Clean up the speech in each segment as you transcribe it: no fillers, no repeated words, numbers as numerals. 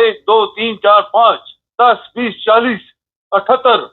1 2 3 4 5 10 20 40 78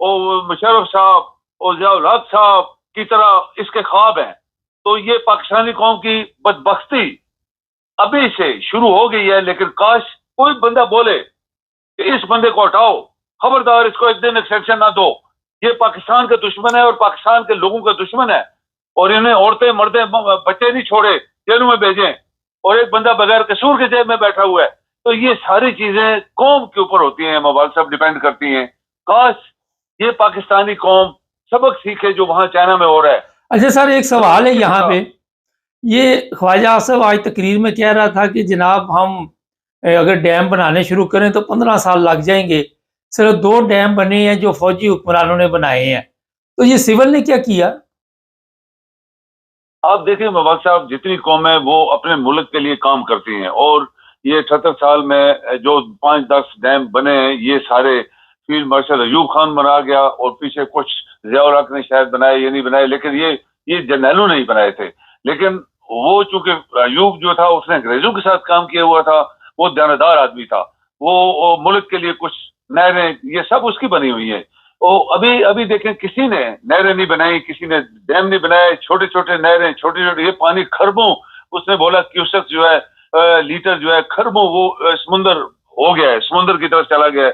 اور مشرف صاحب اور ضیاء الحق صاحب کی طرح اس کے خواب ہیں. تو یہ پاکستانی قوم کی بدبختی ابھی سے شروع ہو گئی ہے. لیکن کاش کوئی بندہ بولے کہ اس بندے کو ہٹاؤ, خبردار اس کو ایک دن ایکسٹینشن نہ دو. یہ پاکستان کا دشمن ہے اور پاکستان کے لوگوں کا دشمن ہے, اور انہیں عورتیں مردیں بچے نہیں چھوڑے, جیلوں میں بھیجیں, اور ایک بندہ بغیر قصور کے جیب میں بیٹھا ہوا ہے. تو یہ ساری چیزیں قوم کے اوپر ہوتی ہیں, موبائل صاحب ڈیپینڈ کرتی ہیں. کاش یہ پاکستانی قوم سبق سیکھے جو وہاں چائنا میں ہو رہا ہے. اچھا سر, ایک سوال ہے یہاں پہ, یہ خواجہ آصف آج تقریر میں کہہ رہا تھا کہ جناب ہم اگر ڈیم بنانے شروع کریں تو 15 سال لگ جائیں گے. صرف 2 ڈیم بنے ہیں جو فوجی حکمرانوں نے بنائے ہیں, تو یہ سول نے کیا کیا؟ آپ دیکھیں موبائل صاحب, جتنی قومیں وہ اپنے ملک کے لیے کام کرتی ہیں, اور یہ 78 سال میں جو 5-10 ڈیم بنے ہیں یہ سارے فیلڈ مارشل ایوب خان بنا گیا, اور پیچھے کچھ ضیاء الحق نے شاید بنائے, یہ نہیں بنائے, لیکن یہ جرنیلوں نے ہی بنائے تھے. لیکن وہ چونکہ ایوب جو تھا اس نے انگریزوں کے ساتھ کام کیا ہوا تھا, وہ دیانتدار آدمی تھا, وہ ملک کے لیے کچھ نہریں یہ سب اس کی بنی ہوئی ہیں. ابھی دیکھیں کسی نے نہریں نہیں بنائی, کسی نے ڈیم نہیں بنائے, چھوٹے چھوٹے نہریں, چھوٹے چھوٹے, یہ پانی خربوں, اس نے بولا کیوسک جو ہے لیٹر جو ہے خربوں وہ سمندر ہو گیا ہے, سمندر کی طرف چلا گیا ہے.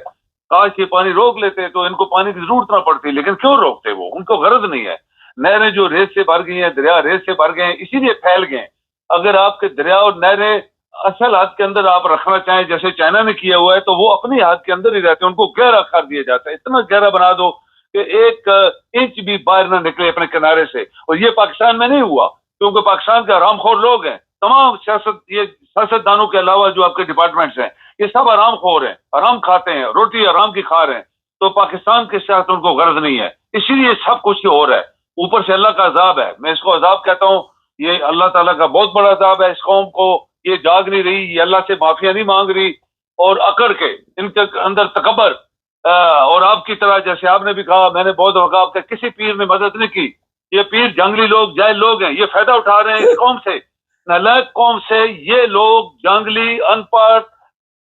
کاش یہ پانی روک لیتے تو ان کو پانی کی ضرورت نہ پڑتی, لیکن کیوں روکتے, وہ ان کو غرض نہیں ہے. نہریں جو ریت سے بھر گئی ہیں, دریا ریت سے بھر گئے ہیں, اسی لیے پھیل گئے ہیں. اگر آپ کے دریا اور نہریں اصل حد کے اندر آپ رکھنا چاہیں جیسے چائنا نے کیا ہوا ہے, تو وہ اپنی حد کے اندر ہی رہتے ہیں, ان کو گہرا کر دیا جاتا ہے. اتنا گہرا بنا دو کہ 1 انچ بھی باہر نہ نکلے اپنے کنارے سے. اور یہ پاکستان میں نہیں ہوا, کیونکہ پاکستان کے حرام خور لوگ ہیں, تمام سیاستدانوں کے علاوہ جو آپ کے ڈپارٹمنٹس ہیں یہ سب حرام خور ہیں, حرام کھاتے ہیں, روٹی حرام کی کھا رہے ہیں. تو پاکستان کے ساتھ ان کو غرض نہیں ہے, اسی لیے سب کچھ ہی ہو رہا ہے. اوپر سے اللہ کا عذاب ہے, میں اس کو عذاب کہتا ہوں, یہ اللہ تعالیٰ کا بہت بڑا عذاب ہے اس قوم کو. یہ جاگ نہیں رہی, یہ اللہ سے معافیا نہیں مانگ رہی, اور اکڑ کے ان کے اندر تکبر, اور آپ کی طرح جیسے آپ نے بھی کہا, میں نے بہت وقت آپ کے کسی پیر نے مدد نہیں کی. یہ پیر جنگلی لوگ, جاہل لوگ ہیں, یہ فائدہ اٹھا رہے ہیں اس قوم سے, نالائق قوم سے. یہ لوگ جنگلی, ان پڑھ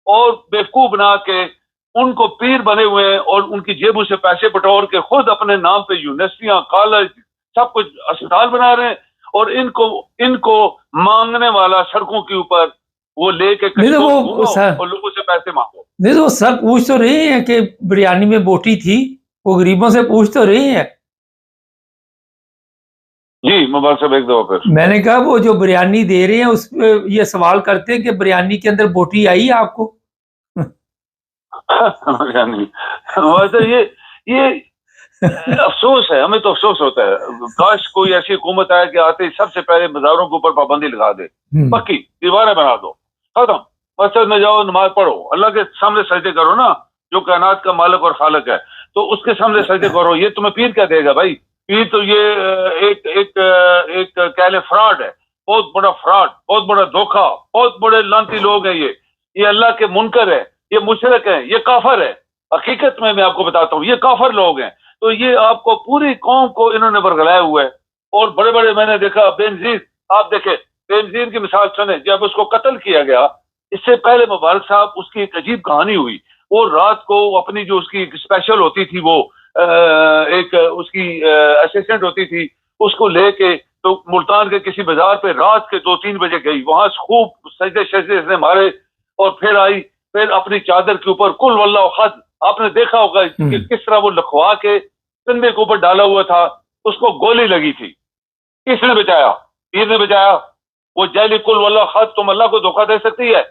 اور بیوقوف بنا کے ان کو پیر بنے ہوئے ہیں, اور ان کی جیبوں سے پیسے بٹور کے خود اپنے نام پہ یونیورسٹیاں, کالج, سب کچھ اسپتال بنا رہے ہیں. اور ان کو مانگنے والا سڑکوں کے اوپر وہ لے کے اور لوگوں سے پیسے مانگو. نہیں تو وہ سر پوچھ تو رہے ہیں کہ بریانی میں بوٹی تھی, وہ غریبوں سے پوچھ تو رہے ہیں. جی موبائل صاحب ایک دفعہ پھر میں نے کہا وہ جو بریانی دے رہے ہیں اس پہ یہ سوال کرتے ہیں کہ بریانی کے اندر بوٹی آئی آپ کو؟ یہ افسوس ہے, ہمیں تو افسوس ہوتا ہے. کاش کوئی ایسی حکومت آئے کہ آتے ہی سب سے پہلے مزاروں کے اوپر پابندی لگا دے, پکی دیواریں بنا دو, ختم. مسجد میں جاؤ, نماز پڑھو, اللہ کے سامنے سجدے کرو نا, جو کائنات کا مالک اور خالق ہے, تو اس کے سامنے سجدے کرو. یہ تمہیں پیر کیا دے گا بھائی؟ پیر تو یہ ایک کہہ لیں فراڈ ہے, بہت بڑا فراڈ, بہت بڑا دھوکہ, بہت بڑے لانتی لوگ ہیں. یہ اللہ کے منکر ہے, یہ مشرک ہیں, یہ کافر ہے. حقیقت میں آپ کو بتاتا ہوں, یہ کافر لوگ ہیں. تو یہ آپ کو پوری قوم کو انہوں نے برگلایا ہوا ہے. اور بڑے بڑے, میں نے دیکھا بے نظیر, آپ دیکھیں بے نظیر کی مثال سنیں, جب اس کو قتل کیا گیا, اس سے پہلے مبارک صاحب اس کی ایک عجیب کہانی ہوئی. وہ رات کو اپنی جو اس کی اسپیشل ہوتی تھی, وہ ایک اس کی اسسٹنٹ ہوتی تھی, اس کو لے کے تو ملتان کے کسی بازار پہ رات کے 2-3 بجے گئی. وہاں خوب سجدے اس نے مارے, اور پھر آئی, پھر اپنی چادر کے اوپر کل واللہ احد, آپ نے دیکھا ہوگا کہ کس طرح وہ لکھوا کے کندھے کے اوپر ڈالا ہوا تھا. اس کو گولی لگی تھی. کس نے بچایا؟ پیر نے بچایا. وہ جیلی کل واللہ احد, تم اللہ کو دھوکہ دے سکتی ہے؟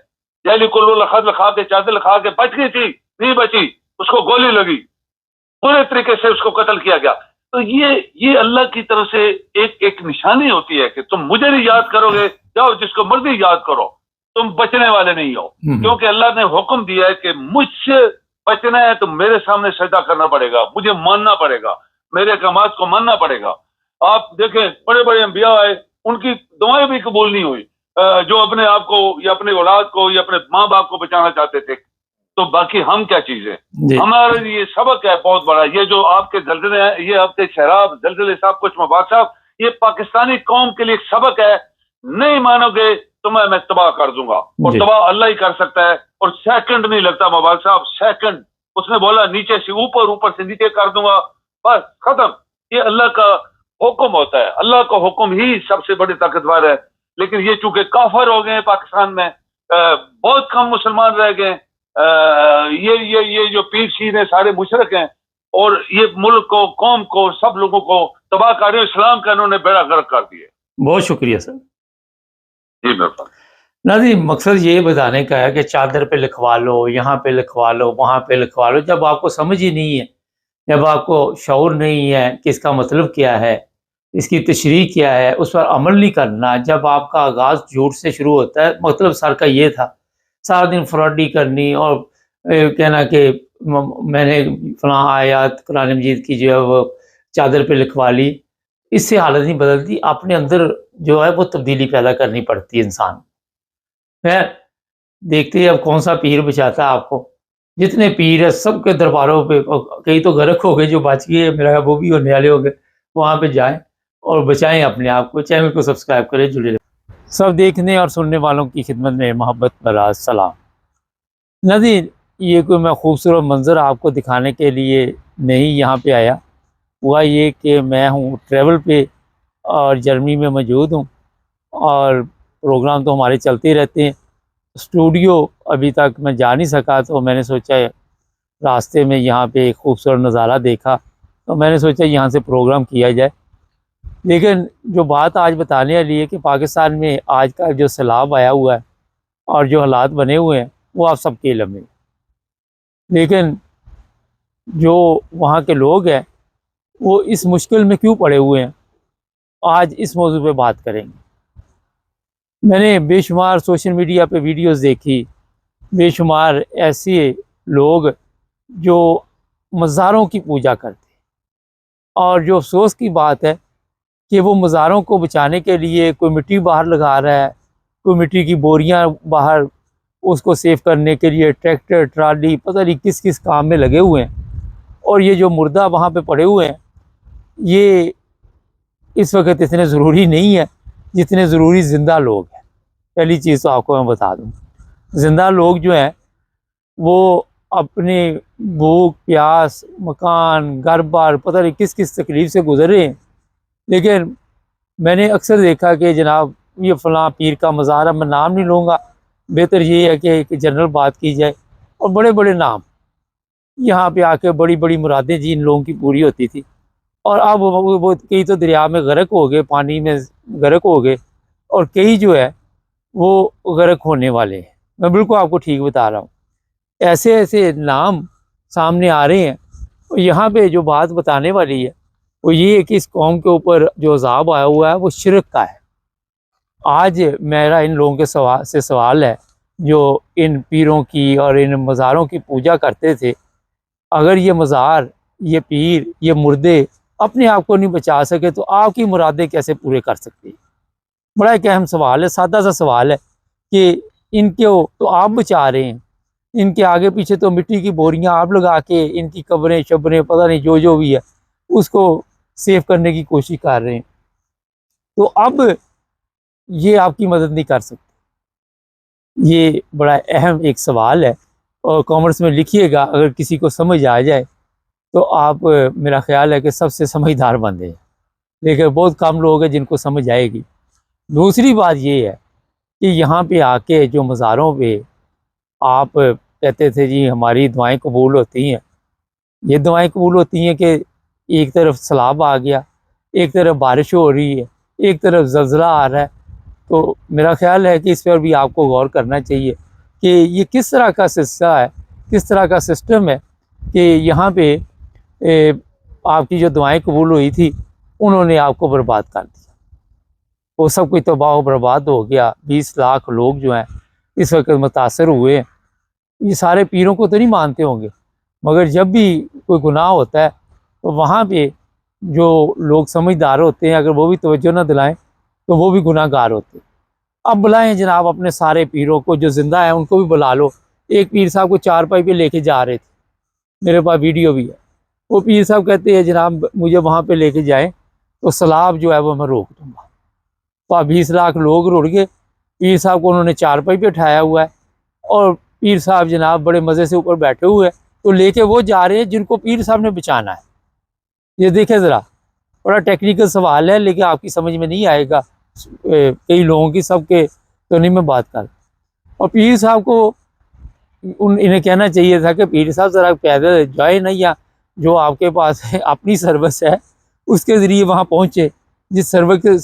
جیلی کل واللہ احد لکھا کے, چادر لکھا کے بچ گئی تھی, نہیں بچی, اس کو گولی لگی, پورے طریقے سے اس کو قتل کیا گیا. تو یہ اللہ کی طرف سے ایک نشانی ہوتی ہے کہ تم مجھے نہیں یاد کرو گے, جاؤ جس کو مرضی یاد کرو, تم بچنے والے نہیں ہو. کیونکہ اللہ نے حکم دیا ہے کہ مجھ سے بچنا ہے تو میرے سامنے سجدہ کرنا پڑے گا, مجھے ماننا پڑے گا, میرے احکامات کو ماننا پڑے گا. آپ دیکھیں بڑے بڑے انبیاء آئے, ان کی دعائیں بھی قبول نہیں ہوئی, جو اپنے آپ کو یا اپنے اولاد کو یا اپنے ماں باپ کو بچانا چاہتے تھے. تو باقی ہم کیا چیز ہے؟ ہمارے لیے سبق ہے بہت بڑا. یہ جو آپ کے زلزلے ہیں, یہ آپ کے شراب زلزلے صاحب کچھ مبارک صاحب, یہ پاکستانی قوم کے لیے ایک سبق ہے. نہیں مانو گے تو میں تباہ کر دوں گا, اور تباہ اللہ ہی کر سکتا ہے. اور سیکنڈ نہیں لگتا مبارک صاحب, سیکنڈ اس نے بولا نیچے سے اوپر، اوپر سے نیچے کر دوں گا، بس ختم. یہ اللہ کا حکم ہوتا ہے، اللہ کا حکم ہی سب سے بڑی طاقتور ہے. لیکن یہ چونکہ کافر ہو گئے ہیں پاکستان میں، بہت کم مسلمان رہ گئے. یہ جو پیر شیر ہیں سارے مشرک ہیں، اور یہ ملک کو، قوم کو، سب لوگوں کو تباہ کر رہے ہیں. اسلام کا انہوں نے بیڑا غرق کر دیا. بہت شکریہ سر. جی بالکل. ناظرین، مقصد یہ بتانے کا ہے کہ چادر پہ لکھوا لو، یہاں پہ لکھوا لو، وہاں پہ لکھوا لو. جب آپ کو سمجھ ہی نہیں ہے، جب آپ کو شعور نہیں ہے کہ اس کا مطلب کیا ہے، اس کی تشریح کیا ہے، اس پر عمل نہیں کرنا. جب آپ کا آغاز جھوٹ سے شروع ہوتا ہے، مطلب سر کا یہ تھا سارا دن فراڈی کرنی اور کہنا کہ میں نے فلاں آیات قرآن مجید کی جو ہے وہ چادر پہ لکھوا لی. اس سے حالت نہیں بدلتی، اپنے اندر جو ہے وہ تبدیلی پیدا کرنی پڑتی ہے انسان. خیر، دیکھتے ہیں اب کون سا پیر بچاتا ہے آپ کو. جتنے پیر ہیں سب کے درباروں پہ، کئی تو غرق ہو گئے، جو بچ گئے میرا وہ بھی ہونے والے ہو گئے، وہاں پہ جائیں اور بچائیں اپنے آپ کو. چینل کو سبسکرائب کریں، جڑے رہیں. سب دیکھنے اور سننے والوں کی خدمت میں محبت بھرا سلام. ناظرین، یہ کوئی میں خوبصورت منظر آپ کو دکھانے کے لیے نہیں یہاں پہ آیا. ہوا یہ کہ میں ہوں ٹریول پہ اور جرمنی میں موجود ہوں، اور پروگرام تو ہمارے چلتے ہی رہتے ہیں. اسٹوڈیو ابھی تک میں جا نہیں سکا، تو میں نے سوچا راستے میں یہاں پہ ایک خوبصورت نظارہ دیکھا، تو میں نے سوچا یہاں سے پروگرام کیا جائے. لیکن جو بات آج بتانے والی ہے کہ پاکستان میں آج کا جو سیلاب آیا ہوا ہے اور جو حالات بنے ہوئے ہیں وہ آپ سب کے علم میں. لیکن جو وہاں کے لوگ ہیں وہ اس مشکل میں کیوں پڑے ہوئے ہیں، آج اس موضوع پہ بات کریں گے. میں نے بے شمار سوشل میڈیا پہ ویڈیوز دیکھی، بے شمار ایسے لوگ جو مزاروں کی پوجا کرتے ہیں، اور جو افسوس کی بات ہے کہ وہ مزاروں کو بچانے کے لیے کوئی مٹی باہر لگا رہا ہے، کوئی مٹی کی بوریاں باہر اس کو سیف کرنے کے لیے ٹریکٹر ٹرالی پتہ نہیں کس کس کام میں لگے ہوئے ہیں. اور یہ جو مردہ وہاں پہ پڑے ہوئے ہیں یہ اس وقت اتنے ضروری نہیں ہے جتنے ضروری زندہ لوگ ہیں. پہلی چیز تو آپ کو میں بتا دوں، زندہ لوگ جو ہیں وہ اپنے بھوک پیاس، مکان، گھر بار پتہ نہیں کس کس تکلیف سے گزر رہے ہیں. لیکن میں نے اکثر دیکھا کہ جناب یہ فلاں پیر کا مزار ہے، میں نام نہیں لوں گا، بہتر یہ ہے کہ ایک جنرل بات کی جائے. اور بڑے بڑے نام یہاں پہ آ کے بڑی بڑی مرادیں جی ان لوگوں کی پوری ہوتی تھی، اور اب وہ کئی تو دریا میں غرق ہو گئے، پانی میں غرق ہو گئے، اور کئی جو ہے وہ غرق ہونے والے ہیں. میں بالکل آپ کو ٹھیک بتا رہا ہوں. ایسے ایسے نام سامنے آ رہے ہیں. اور یہاں پہ جو بات بتانے والی ہے وہ یہ ہے کہ اس قوم کے اوپر جو عذاب آیا ہوا ہے وہ شرک کا ہے. آج میرا ان لوگوں کے سے سوال ہے جو ان پیروں کی اور ان مزاروں کی پوجا کرتے تھے، اگر یہ مزار، یہ پیر، یہ مردے اپنے آپ کو نہیں بچا سکے تو آپ کی مرادیں کیسے پورے کر سکتے ہیں؟ بڑا ایک اہم سوال ہے، سادہ سا سوال ہے کہ ان کو تو آپ بچا رہے ہیں، ان کے آگے پیچھے تو مٹی کی بوریاں آپ لگا کے ان کی قبریں شبریں پتہ نہیں جو بھی ہے اس کو سیف کرنے کی کوشش کر رہے ہیں. تو اب یہ آپ کی مدد نہیں کر سکتے. یہ بڑا اہم ایک سوال ہے، اور کامنٹس میں لکھیے گا، اگر کسی کو سمجھ آ جائے تو آپ، میرا خیال ہے کہ سب سے سمجھدار بندے ہیں، لیکن بہت کم لوگ ہیں جن کو سمجھ آئے گی. دوسری بات یہ ہے کہ یہاں پہ آ کے جو مزاروں پہ آپ کہتے تھے جی ہماری دعائیں قبول ہوتی ہیں، یہ دعائیں قبول ہوتی ہیں کہ ایک طرف سیلاب آ گیا، ایک طرف بارش ہو رہی ہے، ایک طرف زلزلہ آ رہا ہے. تو میرا خیال ہے کہ اس پر بھی آپ کو غور کرنا چاہیے کہ یہ کس طرح کا سلسلہ ہے، کس طرح کا سسٹم ہے کہ یہاں پہ آپ کی جو دعائیں قبول ہوئی تھی انہوں نے آپ کو برباد کر دیا. وہ سب کچھ تباہ و برباد ہو گیا. 20 لاکھ لوگ جو ہیں اس وقت متاثر ہوئے ہیں. یہ سارے پیروں کو تو نہیں مانتے ہوں گے، مگر جب بھی کوئی گناہ ہوتا ہے تو وہاں پہ جو لوگ سمجھدار ہوتے ہیں اگر وہ بھی توجہ نہ دلائیں تو وہ بھی گناہ گار ہوتے ہیں. اب بلائیں جناب اپنے سارے پیروں کو، جو زندہ ہیں ان کو بھی بلا لو. ایک پیر صاحب کو 4 پائی پہ لے کے جا رہے تھے، میرے پاس ویڈیو بھی ہے. وہ پیر صاحب کہتے ہیں جناب مجھے وہاں پہ لے کے جائیں تو سیلاب جو ہے وہ میں روک دوں گا. تو 20 لاکھ لوگ رڑ گئے. پیر صاحب کو انہوں نے 4 پائی پہ اٹھایا ہوا ہے، اور پیر صاحب جناب بڑے مزے سے اوپر بیٹھے ہوئے تو لے کے وہ جا رہے ہیں جن کو پیر صاحب نے بچانا ہے۔ یہ دیکھیں ذرا، بڑا ٹیکنیکل سوال ہے لیکن آپ کی سمجھ میں نہیں آئے گا کئی لوگوں کی، سب کے تو نہیں میں بات کر۔ اور پیر صاحب کو انہیں کہنا چاہیے تھا کہ پیر صاحب ذرا پیدل جائے نا، یا جو آپ کے پاس اپنی سروس ہے اس کے ذریعے وہاں پہنچے، جس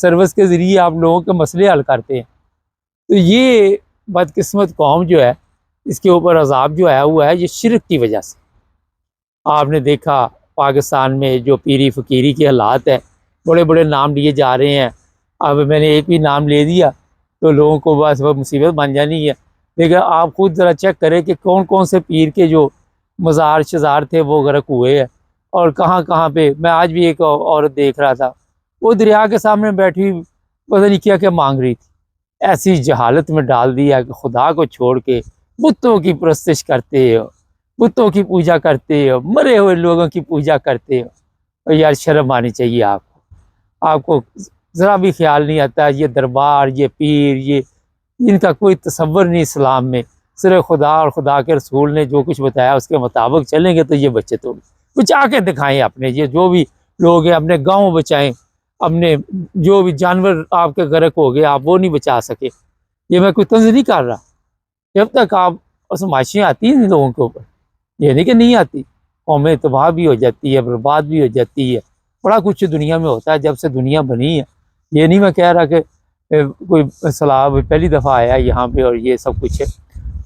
سروس کے ذریعے آپ لوگوں کے مسئلے حل کرتے ہیں۔ تو یہ بدقسمت قوم جو ہے، اس کے اوپر عذاب جو آیا ہوا ہے یہ شرک کی وجہ سے۔ آپ نے دیکھا پاکستان میں جو پیری فقیری کے حالات ہیں، بڑے بڑے نام لیے جا رہے ہیں۔ اب میں نے ایک بھی نام لے دیا تو لوگوں کو بس وہ مصیبت بن جانی ہے، لیکن آپ خود ذرا چیک کریں کہ کون کون سے پیر کے جو مزار شزار تھے وہ غرق ہوئے ہیں، اور کہاں کہاں پہ۔ میں آج بھی ایک عورت دیکھ رہا تھا، وہ دریا کے سامنے بیٹھی پتہ نہیں کیا کیا مانگ رہی تھی۔ ایسی جہالت میں ڈال دیا کہ خدا کو چھوڑ کے بتوں کی پرستش کرتے ہو، بتوں کی پوجا کرتے ہو، مرے ہوئے لوگوں کی پوجا کرتے ہو۔ اور یار شرم آنی چاہیے آپ کو ذرا بھی خیال نہیں آتا یہ دربار، یہ پیر، یہ ان کا کوئی تصور نہیں اسلام میں۔ صرف خدا اور خدا کے رسول نے جو کچھ بتایا اس کے مطابق چلیں گے تو یہ بچے تو بچا کے دکھائیں اپنے، یہ جو بھی لوگ ہیں اپنے گاؤں بچائیں، اپنے جو بھی جانور آپ کے غرق ہو گئے آپ وہ نہیں بچا سکے۔ یہ میں کوئی طنز نہیں کر رہا، جب تک آپ آزمائشیں آتی ہیں ان لوگوں کے اوپر، یہ نہیں کہ نہیں آتی، قومیں تباہ بھی ہو جاتی ہے، برباد بھی ہو جاتی ہے، بڑا کچھ دنیا میں ہوتا ہے جب سے دنیا بنی ہے۔ یہ نہیں میں کہہ رہا کہ کوئی سیلاب پہلی دفعہ آیا یہاں پہ اور یہ سب کچھ ہے،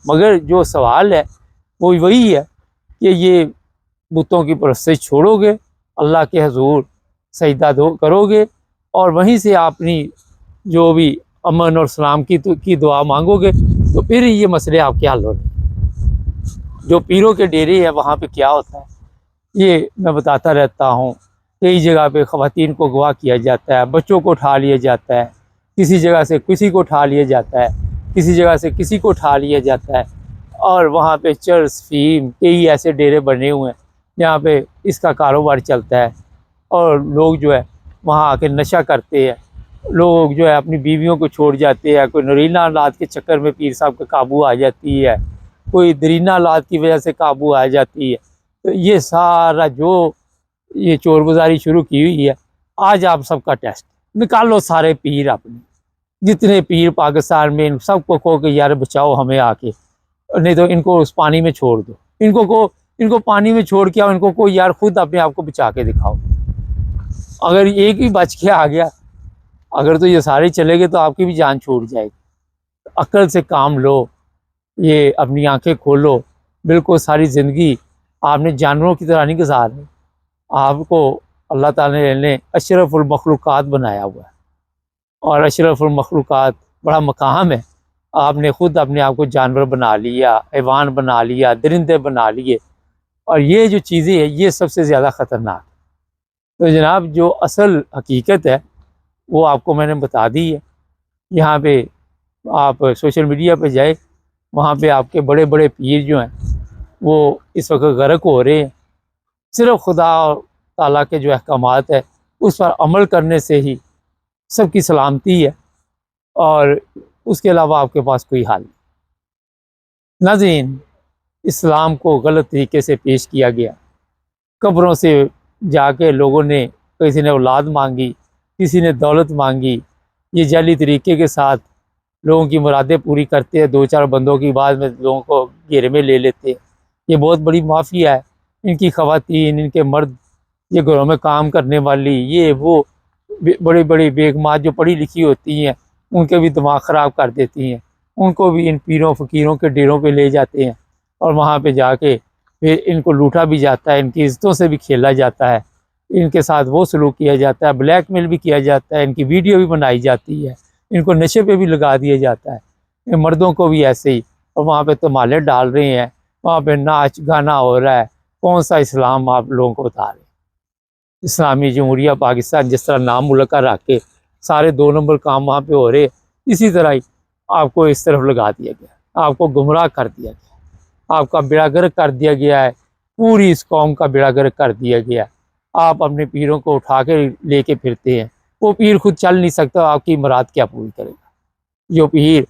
مگر جو سوال ہے وہ وہی ہے کہ یہ بتوں کی پرستش چھوڑو گے، اللہ کے حضور سجدہ کرو گے، اور وہیں سے اپنی جو بھی امن اور سلام کی دعا مانگو گے، تو پھر یہ مسئلے آپ کے حل ہونے۔ جو پیروں کے ڈیرے ہیں وہاں پہ کیا ہوتا ہے یہ میں بتاتا رہتا ہوں۔ کئی جگہ پہ خواتین کو اغوا کیا جاتا ہے، بچوں کو اٹھا لیا جاتا ہے، کسی جگہ سے کسی کو اٹھا لیا جاتا ہے، کسی جگہ سے کسی کو اٹھا لیا جاتا ہے، اور وہاں پہ چرس فیم کئی ایسے ڈیرے بنے ہوئے ہیں جہاں پہ اس کا کاروبار چلتا ہے، اور لوگ جو ہے وہاں آ کے نشہ کرتے ہیں، لوگ جو ہے اپنی بیویوں کو چھوڑ جاتے ہیں، کوئی نرینہ اولاد کے چکر میں پیر صاحب کا قابو آ جاتی ہے، کوئی درینہ اولاد کی وجہ سے قابو آ جاتی ہے۔ تو یہ سارا جو یہ چور بازاری شروع کی ہوئی ہے، آج آپ سب کا ٹیسٹ نکالو، سارے پیر اپنے جتنے پیر پاکستان میں، ان سب کو کہو کہ یار بچاؤ ہمیں آ کے، نہیں تو ان کو اس پانی میں چھوڑ دو، ان کو پانی میں چھوڑ کے ان کو یار خود اپنے آپ کو بچا کے دکھاؤ۔ اگر ایک بھی بچ کے آ گیا، اگر تو یہ سارے چلے گئے تو آپ کی بھی جان چھوٹ جائے گی۔ عقل سے کام لو، یہ اپنی آنکھیں کھولو، بالکل ساری زندگی آپ نے جانوروں کی طرح نہیں گزارنی۔ آپ کو اللہ تعالیٰ نے اشرف المخلوقات بنایا ہوا ہے، اور اشرف المخلوقات بڑا مقام ہے۔ آپ نے خود اپنے آپ کو جانور بنا لیا، حیوان بنا لیا، درندے بنا لیے، اور یہ جو چیزیں ہیں یہ سب سے زیادہ خطرناک ہے۔ تو جناب جو اصل حقیقت ہے وہ آپ کو میں نے بتا دی ہے۔ یہاں پہ آپ سوشل میڈیا پہ جائے، وہاں پہ آپ کے بڑے بڑے پیر جو ہیں وہ اس وقت غرق ہو رہے ہیں۔ صرف خدا تعالیٰ کے جو احکامات ہے اس پر عمل کرنے سے ہی سب کی سلامتی ہے، اور اس کے علاوہ آپ کے پاس کوئی حل نہیں۔ ناظرین، اسلام کو غلط طریقے سے پیش کیا گیا، قبروں سے جا کے لوگوں نے، کسی نے اولاد مانگی، کسی نے دولت مانگی، یہ جعلی طریقے کے ساتھ لوگوں کی مرادیں پوری کرتے ہیں، دو چار بندوں کی بعد میں لوگوں کو گھیرے میں لے لیتے ہیں۔ یہ بہت بڑی مافیا ہے، ان کی خواتین، ان کے مرد، یہ گھروں میں کام کرنے والی، یہ وہ بڑی بڑی بیگمات جو پڑھی لکھی ہوتی ہیں ان کے بھی دماغ خراب کر دیتی ہیں، ان کو بھی ان پیروں فقیروں کے ڈیروں پہ لے جاتے ہیں، اور وہاں پہ جا کے پھر ان کو لوٹا بھی جاتا ہے، ان کی عزتوں سے بھی کھیلا جاتا ہے، ان کے ساتھ وہ سلوک کیا جاتا ہے، بلیک میل بھی کیا جاتا ہے، ان کی ویڈیو بھی بنائی جاتی ہے، ان کو نشے پہ بھی لگا دیا جاتا ہے، ان مردوں کو بھی ایسے ہی، اور وہاں پہ تمالے ڈال رہے ہیں، وہاں پہ ناچ گانا ہو رہا ہے۔ کون سا اسلام آپ لوگوں کو بتا رہے ہیں؟ اسلامی جمہوریہ پاکستان جس طرح نام ملکہ رکھ کے سارے 2 نمبر کام وہاں پہ ہو رہے، اسی طرح ہی آپ کو اس طرف لگا دیا گیا، آپ کو گمراہ کر دیا گیا، آپ کا بیڑا گرک کر دیا گیا ہے، پوری اس قوم کا بیڑا گرک کر دیا گیا۔ آپ اپنے پیروں کو اٹھا کے لے کے پھرتے ہیں، وہ پیر خود چل نہیں سکتا، آپ کی مراد کیا پوری کرے گا؟ جو پیر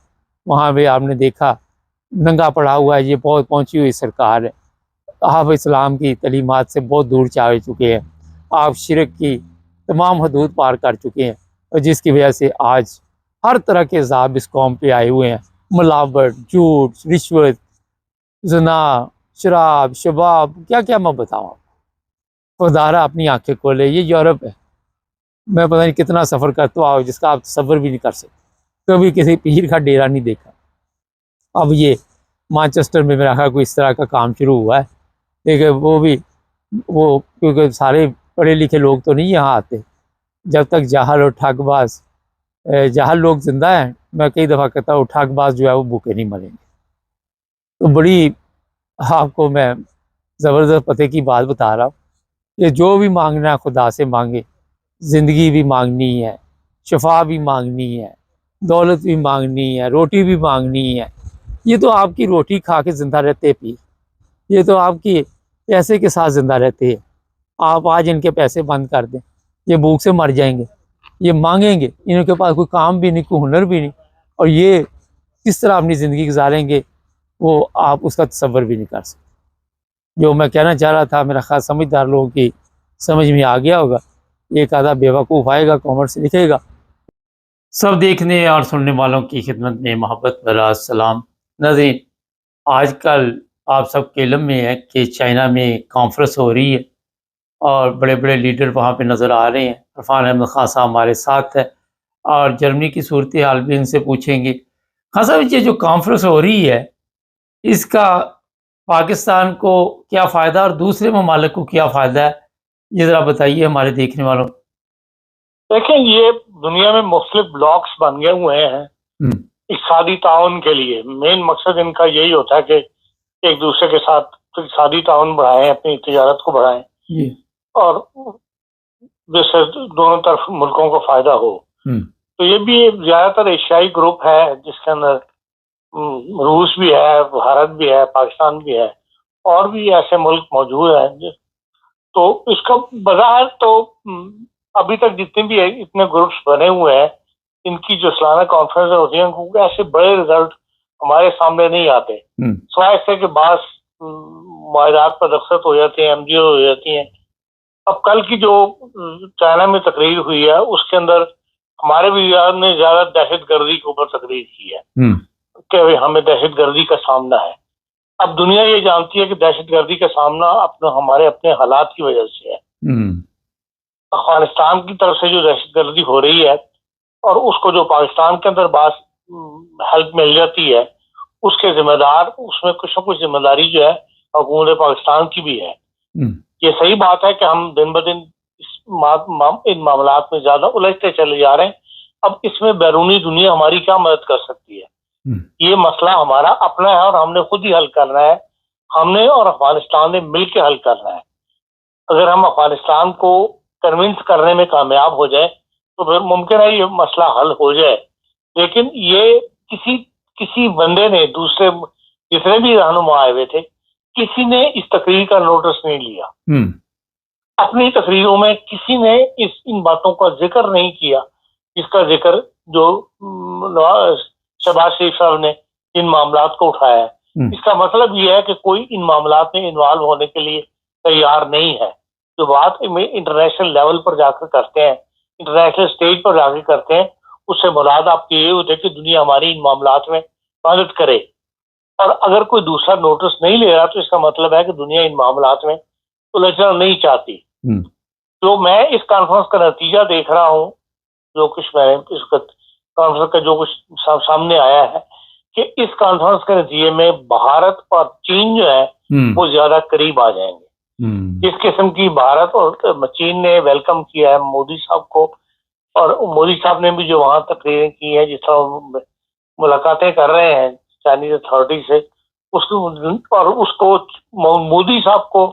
وہاں پہ آپ نے دیکھا ننگا پڑا ہوا ہے، یہ بہت پہنچی ہوئی سرکار ہے، آپ اسلام کی تعلیمات سے بہت دور چل چکے ہیں، آپ شرک کی تمام حدود پار کر چکے ہیں، اور جس کی وجہ سے آج ہر طرح کے عذاب اس قوم پہ آئے ہوئے ہیں، ملاوٹ، جھوٹ، رشوت، زنا، شراب، شباب، کیا کیا میں بتاؤں آپ کو۔ خدارہ اپنی آنکھیں کھولے، یہ یورپ ہے، میں پتہ نہیں کتنا سفر کرتا ہوں جس کا آپ تصور بھی نہیں کر سکتے، کبھی کسی پیر کا ڈیرا نہیں دیکھا۔ اب یہ مانچسٹر میں میرا خیال کوئی اس طرح کا کام شروع ہوا ہے، لیکن وہ کیونکہ سارے پڑھے لکھے لوگ تو نہیں یہاں آتے، جب تک جاہل اور ٹھگ باز جاہل لوگ زندہ ہیں، میں کئی دفعہ کہتا ہوں ٹھگ باز جو ہے وہ بھوکے نہیں مریں گے۔ تو بڑی آپ کو میں زبردست پتے کی بات بتا رہا ہوں کہ جو بھی مانگنا ہے خدا سے مانگے، زندگی بھی مانگنی ہے، شفا بھی مانگنی ہے، دولت بھی مانگنی ہے، روٹی بھی مانگنی ہے۔ یہ تو آپ کی روٹی کھا کے زندہ رہتے پیر، یہ تو آپ کی پیسے کے ساتھ زندہ رہتے ہیں۔ آپ آج ان کے پیسے بند کر دیں، یہ بھوک سے مر جائیں گے، یہ مانگیں گے، ان کے پاس کوئی کام بھی نہیں، کوئی ہنر بھی نہیں، اور یہ کس طرح اپنی زندگی گزاریں گے وہ آپ اس کا تصور بھی نہیں کر سکتے۔ جو میں کہنا چاہ رہا تھا میرا خاص سمجھدار لوگوں کی سمجھ میں آ گیا ہوگا۔ ایک آدھا بیوقوف آئے گا کامنٹ سے لکھے گا۔ سب دیکھنے اور سننے والوں کی خدمت میں محبت بھرا السلام۔ ناظرین، آج کل آپ سب کے علم میں ہے کہ چائنا میں کانفرنس ہو رہی ہے اور بڑے بڑے لیڈر وہاں پہ نظر آ رہے ہیں۔ عرفان احمد خان صاحب ہمارے ساتھ ہے اور جرمنی کی صورتحال بھی ان سے پوچھیں گے۔ خان صاحب، یہ جو کانفرنس ہو رہی ہے اس کا پاکستان کو کیا فائدہ اور دوسرے ممالک کو کیا فائدہ ہے، یہ ذرا بتائیے ہمارے دیکھنے والوں۔ دیکھیں، یہ دنیا میں مختلف بلاکس بن گئے ہوئے ہیں اقتصادی تعاون کے لیے۔ مین مقصد ان کا یہی ہوتا ہے کہ ایک دوسرے کے ساتھ اقتصادی تعاون بڑھائیں، اپنی تجارت کو بڑھائیں اور جس سے دونوں طرف ملکوں کو فائدہ ہو۔ تو یہ بھی زیادہ تر ایشیائی گروپ ہے جس کے اندر روس بھی ہے، بھارت بھی ہے، پاکستان بھی ہے، اور بھی ایسے ملک موجود ہیں۔ تو اس کا بظاہر تو ابھی تک جتنے بھی اتنے گروپس بنے ہوئے ہیں، ان کی جو سالانہ کانفرنس ہوتی ہیں کیونکہ ایسے بڑے رزلٹ ہمارے سامنے نہیں آتے، سوائے اس سے کہ بعض معاہدات پر دستخط ہو جاتے ہیں، ایم جی او ہو جاتی ہیں۔ اب کل کی جو چائنا میں تقریر ہوئی ہے اس کے اندر ہمارے وزیر نے زیادہ دہشت گردی کے اوپر تقریر کی ہے کہ ہمیں دہشت گردی کا سامنا ہے۔ اب دنیا یہ جانتی ہے کہ دہشت گردی کا سامنا ہمارے اپنے حالات کی وجہ سے ہے۔ افغانستان کی طرف سے جو دہشت گردی ہو رہی ہے اور اس کو جو پاکستان کے اندر بعض ہیلپ مل جاتی ہے، اس کے ذمہ دار اس میں کچھ نہ کچھ ذمہ داری جو ہے حکومت پاکستان کی بھی ہے۔ یہ صحیح بات ہے کہ ہم دن بدن ان معاملات میں زیادہ الجھتے چلے جا رہے ہیں۔ اب اس میں بیرونی دنیا ہماری کیا مدد کر سکتی ہے؟ یہ مسئلہ ہمارا اپنا ہے اور ہم نے خود ہی حل کرنا ہے، ہم نے اور افغانستان نے مل کے حل کرنا ہے۔ اگر ہم افغانستان کو کنونس کرنے میں کامیاب ہو جائے تو پھر ممکن ہے یہ مسئلہ حل ہو جائے، لیکن یہ کسی بندے نے، دوسرے جتنے بھی رہنما آئے ہوئے تھے، کسی نے اس تقریر کا نوٹس نہیں لیا۔ اپنی تقریروں میں کسی نے ان باتوں کا ذکر نہیں کیا جس کا ذکر جو شہباز شریف صاحب نے ان معاملات کو اٹھایا ہے۔ اس کا مطلب یہ ہے کہ کوئی ان معاملات میں انوالو ہونے کے لیے تیار نہیں ہے۔ جو بات انٹرنیشنل لیول پر جا کر کرتے ہیں، انٹرنیشنل اسٹیج پر جا کے کرتے ہیں، اس سے مراد آپ کی یہ ہوتی ہے کہ دنیا ہماری ان معاملات میں مدد کرے، اور اگر کوئی دوسرا نوٹس نہیں لے رہا تو اس کا مطلب ہے کہ دنیا ان معاملات میں الجھنا نہیں چاہتی۔ تو میں اس کانفرنس کا نتیجہ دیکھ رہا ہوں، جو کچھ میں نے اس کانفرنس کا جو کچھ سامنے آیا ہے کہ اس کانفرنس کے نتیجے میں بھارت اور چین جو ہے وہ زیادہ قریب آ جائیں گے۔ اس قسم کی بھارت اور چین نے ویلکم کیا ہے مودی صاحب کو، اور مودی صاحب نے بھی جو وہاں تقریریں کی ہیں، جس طرح ملاقاتیں کر رہے ہیں چائنیز اتھارٹی سے، اس کو مودی صاحب کو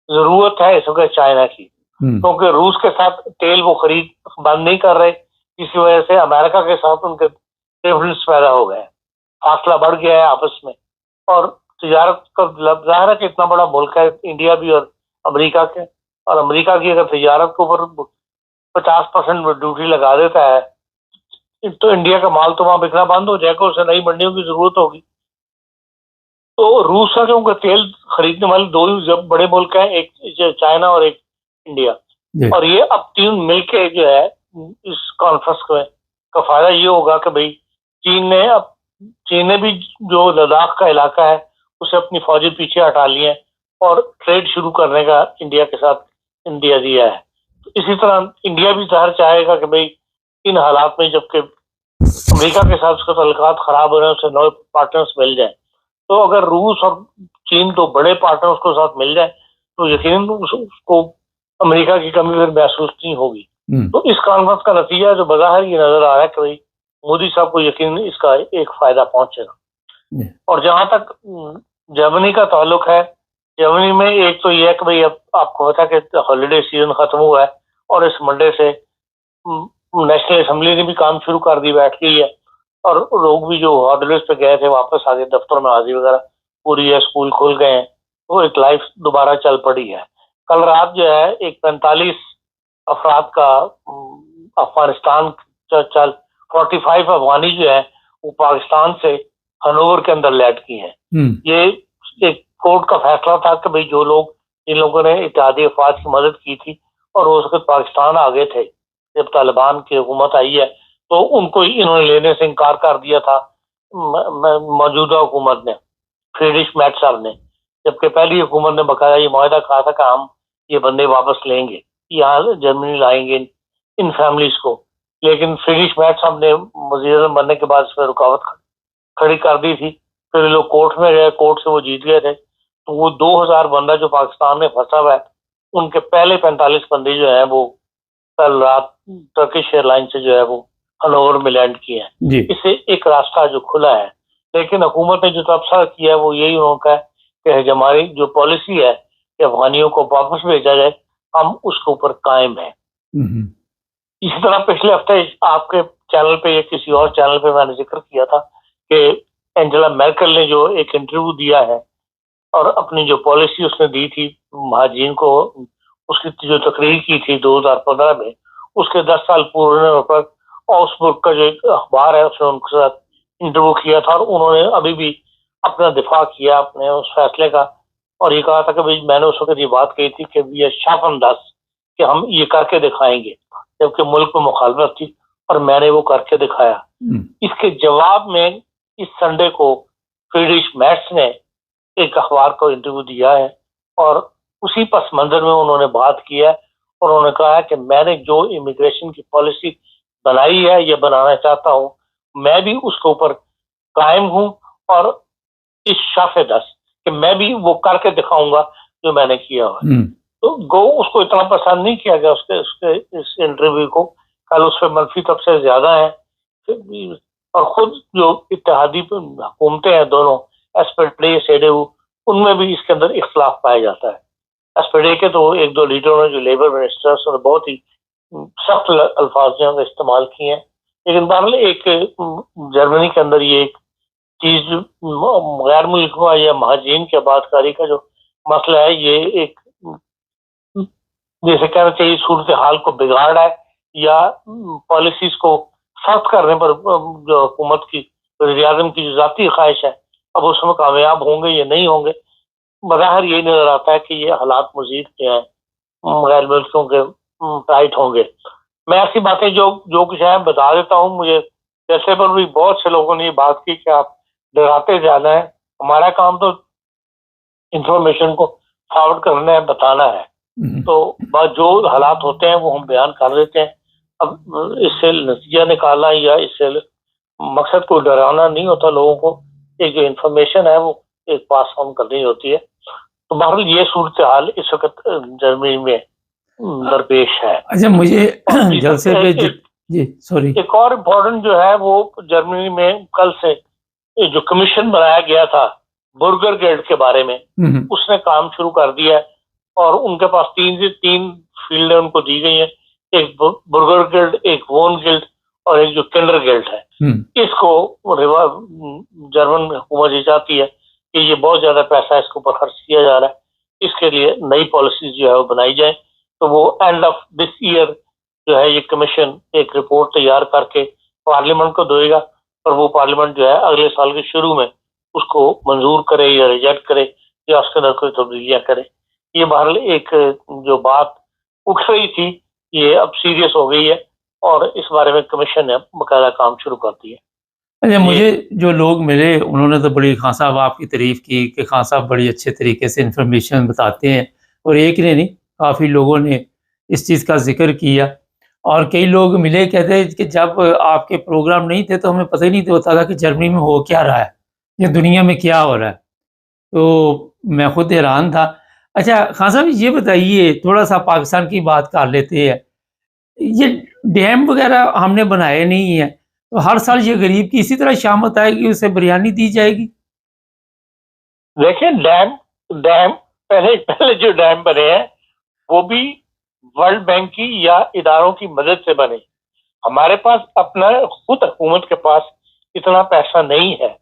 ضرورت ہے اس وقت چائنا کی، کیونکہ روس کے ساتھ تیل وہ خرید بند نہیں کر رہے، اسی وجہ سے امریکہ کے ساتھ ان کے ڈفرینس پیدا ہو گئے، فاصلہ بڑھ گیا ہے آپس میں، اور تجارت کا ظاہر ہے کہ اتنا بڑا ملک ہے انڈیا بھی اور امریکہ کے، اور امریکہ کی اگر تجارت کے اوپر 50% ڈیوٹی لگا دیتا ہے تو انڈیا کا مال تو وہاں بکنا بند ہو جائے گا، اسے نئی منڈیوں کی ضرورت ہوگی۔ تو روس کا کیونکہ تیل خریدنے والے دو ہی بڑے ملک ہیں، ایک چائنا اور ایک انڈیا، اور یہ اب تین مل کے جو ہے اس کانفرنس کا فائدہ یہ ہوگا کہ بھئی چین نے بھی جو لداخ کا علاقہ ہے اسے اپنی فوجی پیچھے ہٹا لی ہیں اور ٹریڈ شروع کرنے کا انڈیا کے ساتھ انڈیا دیا ہے. تو اسی طرح انڈیا بھی ظاہر چاہے گا کہ بھئی ان حالات میں جب کہ امریکہ کے ساتھ اس کے تعلقات خراب ہو رہے ہیں اسے نئے پارٹنرز مل جائیں، تو اگر روس اور چین تو بڑے پارٹنرز کو ساتھ مل جائیں تو یقیناً اس کو امریکہ کی کمی پھر محسوس نہیں ہوگی. تو اس کانفرنس کا نتیجہ جو بظاہر یہ نظر آ رہا ہے کہ بھئی مودی صاحب کو یقیناً اس کا ایک فائدہ پہنچے گا. اور جہاں تک جرمنی کا تعلق ہے، جرمنی میں ایک تو یہ ہے کہ بھئی اب آپ کو پتا کہ ہالیڈے سیزن ختم ہوا ہے اور اس منڈے سے نیشنل اسمبلی نے بھی کام شروع کر دی، بیٹھ گئی ہے، اور لوگ بھی جو ہالیڈیز پہ گئے تھے واپس آ گئے، دفتر میں حاضری وغیرہ پوری ہے، اسکول کھل گئے ہیں، وہ ایک لائف دوبارہ چل پڑی ہے. کل رات جو ہے ایک 45 افراد کا افغانستان 45 افغانی جو ہے وہ پاکستان سے ہنوور کے اندر لینڈ کی ہیں. یہ ایک کورٹ کا فیصلہ تھا کہ بھئی جو لوگ جن لوگوں نے اتحادی افواج کی مدد کی تھی اور وہ اس وقت پاکستان آ گئے تھے جب طالبان کی حکومت آئی ہے، تو ان کو انہوں نے لینے سے انکار کر دیا تھا موجودہ حکومت نے، فریڈرک میرز صاحب نے، جبکہ پہلی حکومت نے باقاعدہ یہ معاہدہ کہا تھا کہ ہم یہ بندے واپس لیں گے، یہاں جرمنی لائیں گے ان فیملیز کو. لیکن فریڈرک میرز صاحب نے وزیر اعظم بننے کے بعد اس میں رکاوٹ کھڑی کر دی تھی. پھر لوگ کورٹ میں گئے، کورٹ سے وہ جیت گئے تھے، تو وہ 2000 بندہ جو پاکستان میں پھنسا ہوا ہے ان کے پہلے 45 بندے جو ہیں وہ کل رات ٹرکش ایئر لائن سے جو ہے وہ ہنوور میں لینڈ کیے ہیں. اس سے ایک راستہ جو کھلا ہے، لیکن حکومت نے جو تبصرہ کیا ہے وہ یہی انہوں کا ہے کہ ہماری جو پالیسی ہے کہ افغانیوں کو واپس بھیجا جائے، ہم اس کے اوپر قائم ہیں. اسی طرح پچھلے ہفتے آپ کے چینل پہ یا کسی اور چینل پہ میں نے ذکر کیا تھا کہ اینجلا میرکل نے جو ایک انٹرویو دیا ہے اور اپنی جو پالیسی اس نے دی تھی مہاجرین کو، اس کی جو تقریر کی تھی 2015 میں، اس کے 10 سال پورے ہونے پر آؤسبرگ کا جو ایک اخبار ہے اس نے ان کے ساتھ انٹرویو کیا تھا، اور انہوں نے ابھی بھی اپنا دفاع کیا اپنے اس فیصلے کا، اور یہ کہا تھا کہ میں نے اس وقت یہ بات کہی تھی کہ یہ شافن دس کہ ہم یہ کر کے دکھائیں گے، جبکہ ملک میں مخالفت تھی اور میں نے وہ کر کے دکھایا. اس کے جواب میں اس سنڈے کو فریڈرک میرز نے ایک اخبار کو انٹرویو دیا ہے، اور اسی پس منظر میں انہوں نے بات کی ہے اور انہوں نے کہا ہے کہ میں نے جو امیگریشن کی پالیسی بنائی ہے یا بنانا چاہتا ہوں میں بھی اس کے اوپر قائم ہوں، اور اس شاف دس کہ میں بھی وہ کر کے دکھاؤں گا جو میں نے کیا ہوا. تو گو اس کو اتنا پسند نہیں کیا گیا اس انٹرویو کو، کل اس پہ منفی تبصرے زیادہ ہیں، اور خود جو اتحادی حکومتیں ہیں دونوں ایس پی ڈی CDU ان میں بھی اس کے اندر اختلاف پایا جاتا ہے. ایس پی ڈی کے تو ایک دو لیڈروں نے جو لیبر منسٹرس اور بہت ہی سخت الفاظ جو ہیں استعمال کیے ہیں، لیکن بہرحال ایک جرمنی کے اندر یہ ایک چیز غیر ملکوں یا مہاجرین کے آباد کاری کا جو مسئلہ ہے، یہ ایک جیسے کہنا چاہیے صورتحال کو بگاڑ ہے یا پالیسیز کو سخت کرنے پر جو حکومت کی وزیر اعظم کی جو ذاتی خواہش ہے اب اس میں کامیاب ہوں گے یا نہیں ہوں گے. بظاہر یہی نظر آتا ہے کہ یہ حالات مزید جو ہیں غیر ملکوں کے ٹائٹ ہوں گے. میں ایسی باتیں جو کچھ ہے بتا دیتا ہوں. مجھے جیسے پر بھی بہت سے لوگوں نے یہ بات کی کہ آپ ڈراتے جانا ہے، ہمارا کام تو انفارمیشن کو فارورڈ کرنا ہے، بتانا ہے، تو جو حالات ہوتے ہیں وہ ہم بیان کر دیتے ہیں. اب اس سے نتیجہ نکالنا یا اس سے مقصد کو ڈرانا نہیں ہوتا، لوگوں کو ایک جو انفارمیشن ہے وہ ایک پاس آن کرنی ہوتی ہے. تو بہرحال یہ صورتحال اس وقت جرمنی میں درپیش ہے. اچھا مجھے جلسے پہ جی سوری ایک اور امپورٹنٹ جو ہے وہ جرمنی میں کل سے جو کمیشن بنایا گیا تھا برگر گیلڈ کے بارے میں، اس نے کام شروع کر دیا ہے، اور ان کے پاس تین فیلڈیں ان کو دی گئی ہیں، ایک برگر گلڈ، ایک وون گلڈ اور ایک جو کنڈر گلڈ ہے. اس کو جرمن حکومت یہ چاہتی ہے کہ یہ بہت زیادہ پیسہ اس کے اوپر خرچ کیا جا رہا ہے، اس کے لیے نئی پالیسیز جو ہے وہ بنائی جائیں. تو وہ اینڈ آف دس ایئر جو ہے یہ کمیشن ایک رپورٹ تیار کر کے پارلیمنٹ کو دے گا، اور وہ پارلیمنٹ جو ہے اگلے سال کے شروع میں اس کو منظور کرے یا ریجیکٹ کرے یا اس کے اندر کوئی تبدیلیاں کرے. یہ بہرحال ایک جو بات اٹھ رہی تھی یہ اب سیریس ہو گئی ہے اور اس بارے میں کمیشن نے باقاعدہ کام شروع کر دیا. اچھا، مجھے جو لوگ ملے انہوں نے تو بڑی خان صاحب آپ کی تعریف کی کہ خان صاحب بڑی اچھے طریقے سے انفارمیشن بتاتے ہیں، اور ایک نے نہیں کافی لوگوں نے اس چیز کا ذکر کیا. اور کئی لوگ ملے کہتے ہیں کہ جب آپ کے پروگرام نہیں تھے تو ہمیں پتہ ہی نہیں ہوتا تھا کہ جرمنی میں ہو کیا رہا ہے یا دنیا میں کیا ہو رہا ہے، تو میں خود حیران تھا. اچھا خان صاحب یہ بتائیے، تھوڑا سا پاکستان کی بات کر لیتے ہیں. یہ ڈیم وغیرہ ہم نے بنائے نہیں ہیں، تو ہر سال یہ غریب کی اسی طرح شامت آئے گی، اسے بریانی دی جائے گی؟ دیکھیں ڈیم پہلے جو ڈیم بنے ہیں وہ بھی ورلڈ بینک کی یا اداروں کی مدد سے بنے. ہمارے پاس اپنا خود حکومت کے پاس اتنا پیسہ نہیں ہے.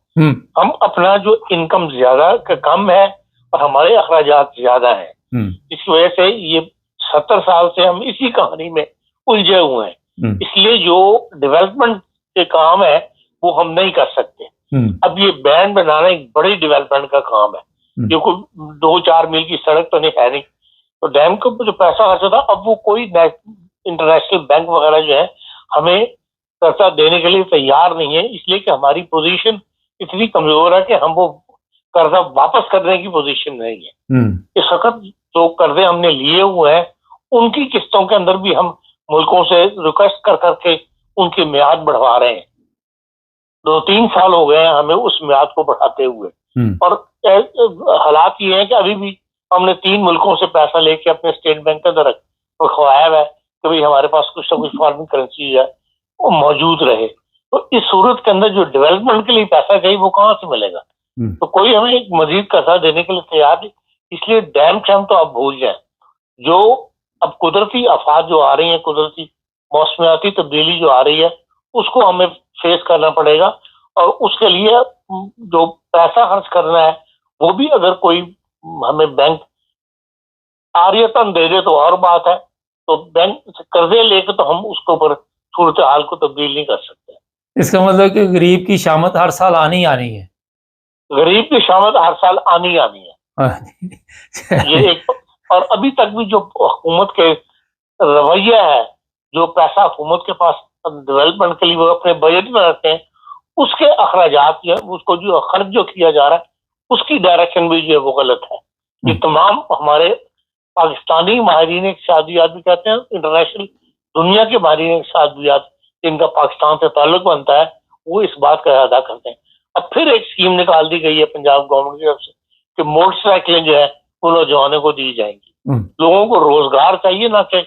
ہم اپنا جو انکم زیادہ کم ہے اور ہمارے اخراجات زیادہ ہیں، اس کی وجہ سے یہ 70 سال سے ہم اسی کہانی میں الجھے ہوئے ہیں. اس لیے جو ڈیولپمنٹ کے کام ہے وہ ہم نہیں کر سکتے. اب یہ بینڈ بنانا ایک بڑی ڈیولپمنٹ کا کام ہے، جو کوئی 2-4 میل کی سڑک تو نہیں ہے نہیں. تو ڈیم کو جو پیسہ خرچ ہوتا اب وہ کوئی انٹرنیشنل بینک وغیرہ جو ہے ہمیں قرضہ دینے کے لیے تیار نہیں ہے، اس لیے کہ ہماری پوزیشن اتنی کمزور ہے کہ ہم وہ قرضہ واپس کرنے کی پوزیشن نہیں ہے. اس وقت جو قرضے ہم نے لیے ہوئے ہیں ان کی قسطوں کے اندر بھی ہم ملکوں سے ریکویسٹ کر کے ان کی میعاد بڑھوا رہے ہیں. 2-3 سال ہو گئے ہیں ہمیں اس میعاد کو بڑھاتے ہوئے، اور حالات یہ ہیں کہ ابھی بھی ہم نے 3 ملکوں سے پیسہ لے کے اپنے اسٹیٹ بینک کے اندر رکھوایا ہے کہ بھائی ہمارے پاس کچھ نہ کچھ فارن کرنسی ہے وہ موجود رہے. تو اس صورت کے اندر جو ڈیولپمنٹ کے لیے پیسہ چاہیے وہ کہاں سے ملے گا؟ تو کوئی ہمیں ایک مزید قرضہ دینے کے لیے تیار نہیں. اس لیے ڈیم شیم تو آپ بھول جائیں. جو اب قدرتی آفات جو آ رہی ہیں، قدرتی موسمیاتی تبدیلی جو آ رہی ہے، اس کو ہمیں فیس کرنا پڑے گا. اور اس کے لیے جو پیسہ خرچ کرنا ہے وہ بھی اگر کوئی ہمیں بینک عاریتاً دے دے تو اور بات ہے. تو بینک سے قرضے لے کے تو ہم اس کے اوپر صورتحال کو تبدیل نہیں کر سکتے. اس کا مطلب کہ غریب کی شامت ہر سال آنی ہے. غریب کی شامت ہر سال آنی ہے. یہ ایک، اور ابھی تک بھی جو حکومت کے رویہ ہے، جو پیسہ حکومت کے پاس ڈیولپمنٹ کے لیے وہ اپنے بجٹ میں رکھتے ہیں، اس کے اخراجات یا اس کو جو خرچ جو کیا جا رہا ہے اس کی ڈائریکشن بھی جو ہے وہ غلط ہے. یہ تمام ہمارے پاکستانی ماہرین اقتصادیات بھی کہتے ہیں، انٹرنیشنل دنیا کے ماہرین اقتصادیات جن کا پاکستان سے تعلق بنتا ہے وہ اس بات کا ادا کرتے ہیں. اب پھر ایک اسکیم نکال دی گئی ہے پنجاب گورنمنٹ کی طرف سے کہ موٹر سائیکلیں جو ہے وہ نوجوانوں کو دی جائیں گی. لوگوں کو روزگار چاہیے نہ کہ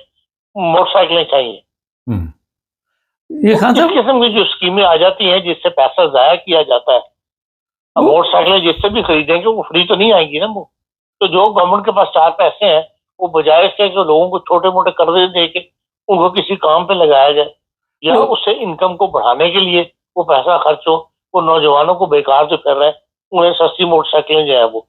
موٹر سائیکلیں چاہیے. اس قسم کی جو اسکیمیں آ جاتی ہیں جس سے پیسہ ضائع کیا جاتا ہے. اب موٹر سائیکلیں جس سے بھی خریدیں گے وہ فری تو نہیں آئیں گی نا. وہ تو جو گورنمنٹ کے پاس 4 پیسے ہیں وہ بجائے اس کے کہ لوگوں کو چھوٹے موٹے قرضے دے کے ان کو کسی کام پہ لگایا جائے یا اس سے انکم کو بڑھانے کے لیے وہ پیسہ خرچ ہو، وہ نوجوانوں کو بیکار جو کر رہے ہیں انہیں سستی موٹر سائیکلیں جو ہے وہ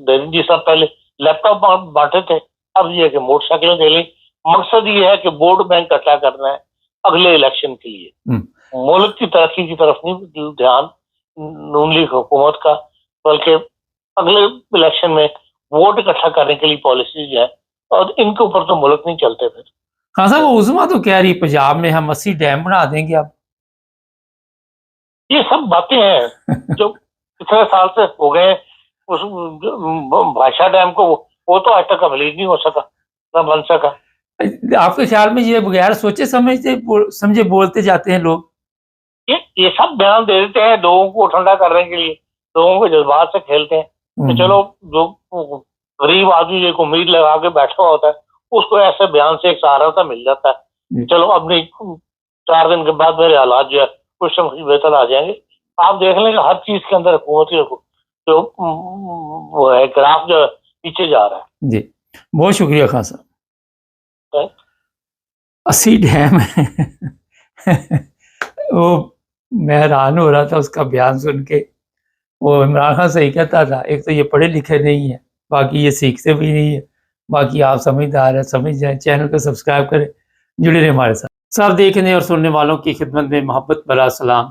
دے دیں. جس طرح پہلے لیپ ٹاپ بانٹے تھے، اب یہ ہے کہ موٹر سائیکلیں دے لیں. مقصد یہ ہے کہ ووٹ بینک اکٹھا کرنا ہے اگلے الیکشن کے لیے. ملک کی ترقی کی طرف نہیں دھیان نون لیگ حکومت کا، بلکہ اگلے الیکشن میں ووٹ اکٹھا کرنے کے لیے پالیسیز ہے، اور ان کے اوپر تو ملک نہیں چلتے. پھر خان صاحب وہ عظما تو کہہ رہی پنجاب میں ہم 80 ڈیم بنا دیں گے. اب یہ سب باتیں ہیں جو اتنے سال سے ہو گئے. اس بھاشا ڈیم کو وہ تو آج تک کمپلیٹ نہیں ہو سکا، نہ بن سکا. آپ کے خیال میں یہ بغیر سوچے سمجھے بولتے جاتے ہیں لوگ؟ یہ سب بیان دے دیتے ہیں لوگوں کو ٹھنڈا کرنے کے لیے، لوگوں کے جذبات سے کھیلتے ہیں. کہ چلو جو غریب آدمی ایک امید لگا کے بیٹھا ہوتا ہے اس کو ایسے بیان سے ایک سہارا سا مل جاتا ہے. چلو اب نہیں 4 دن کے بعد میرے حالات جو ہے کچھ نہ کچھ بہتر آ جائیں گے. آپ دیکھ لیں کہ ہر چیز کے اندر حکومت جو وہ ہے گراف جو پیچھے جا رہا ہے. جی بہت شکریہ خان صاحب. 80 ڈیم وہ میں حیران ہو رہا تھا اس کا بیان سن کے. وہ عمران خان صحیح کہتا تھا، ایک تو یہ پڑھے لکھے نہیں ہیں، باقی یہ سیکھتے بھی نہیں ہیں. باقی آپ سمجھدار ہیں، سمجھ جائیں. چینل کو سبسکرائب کریں، جڑے رہیں ہمارے ساتھ. سب دیکھنے اور سننے والوں کی خدمت میں محبت بھرا سلام.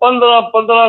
15-15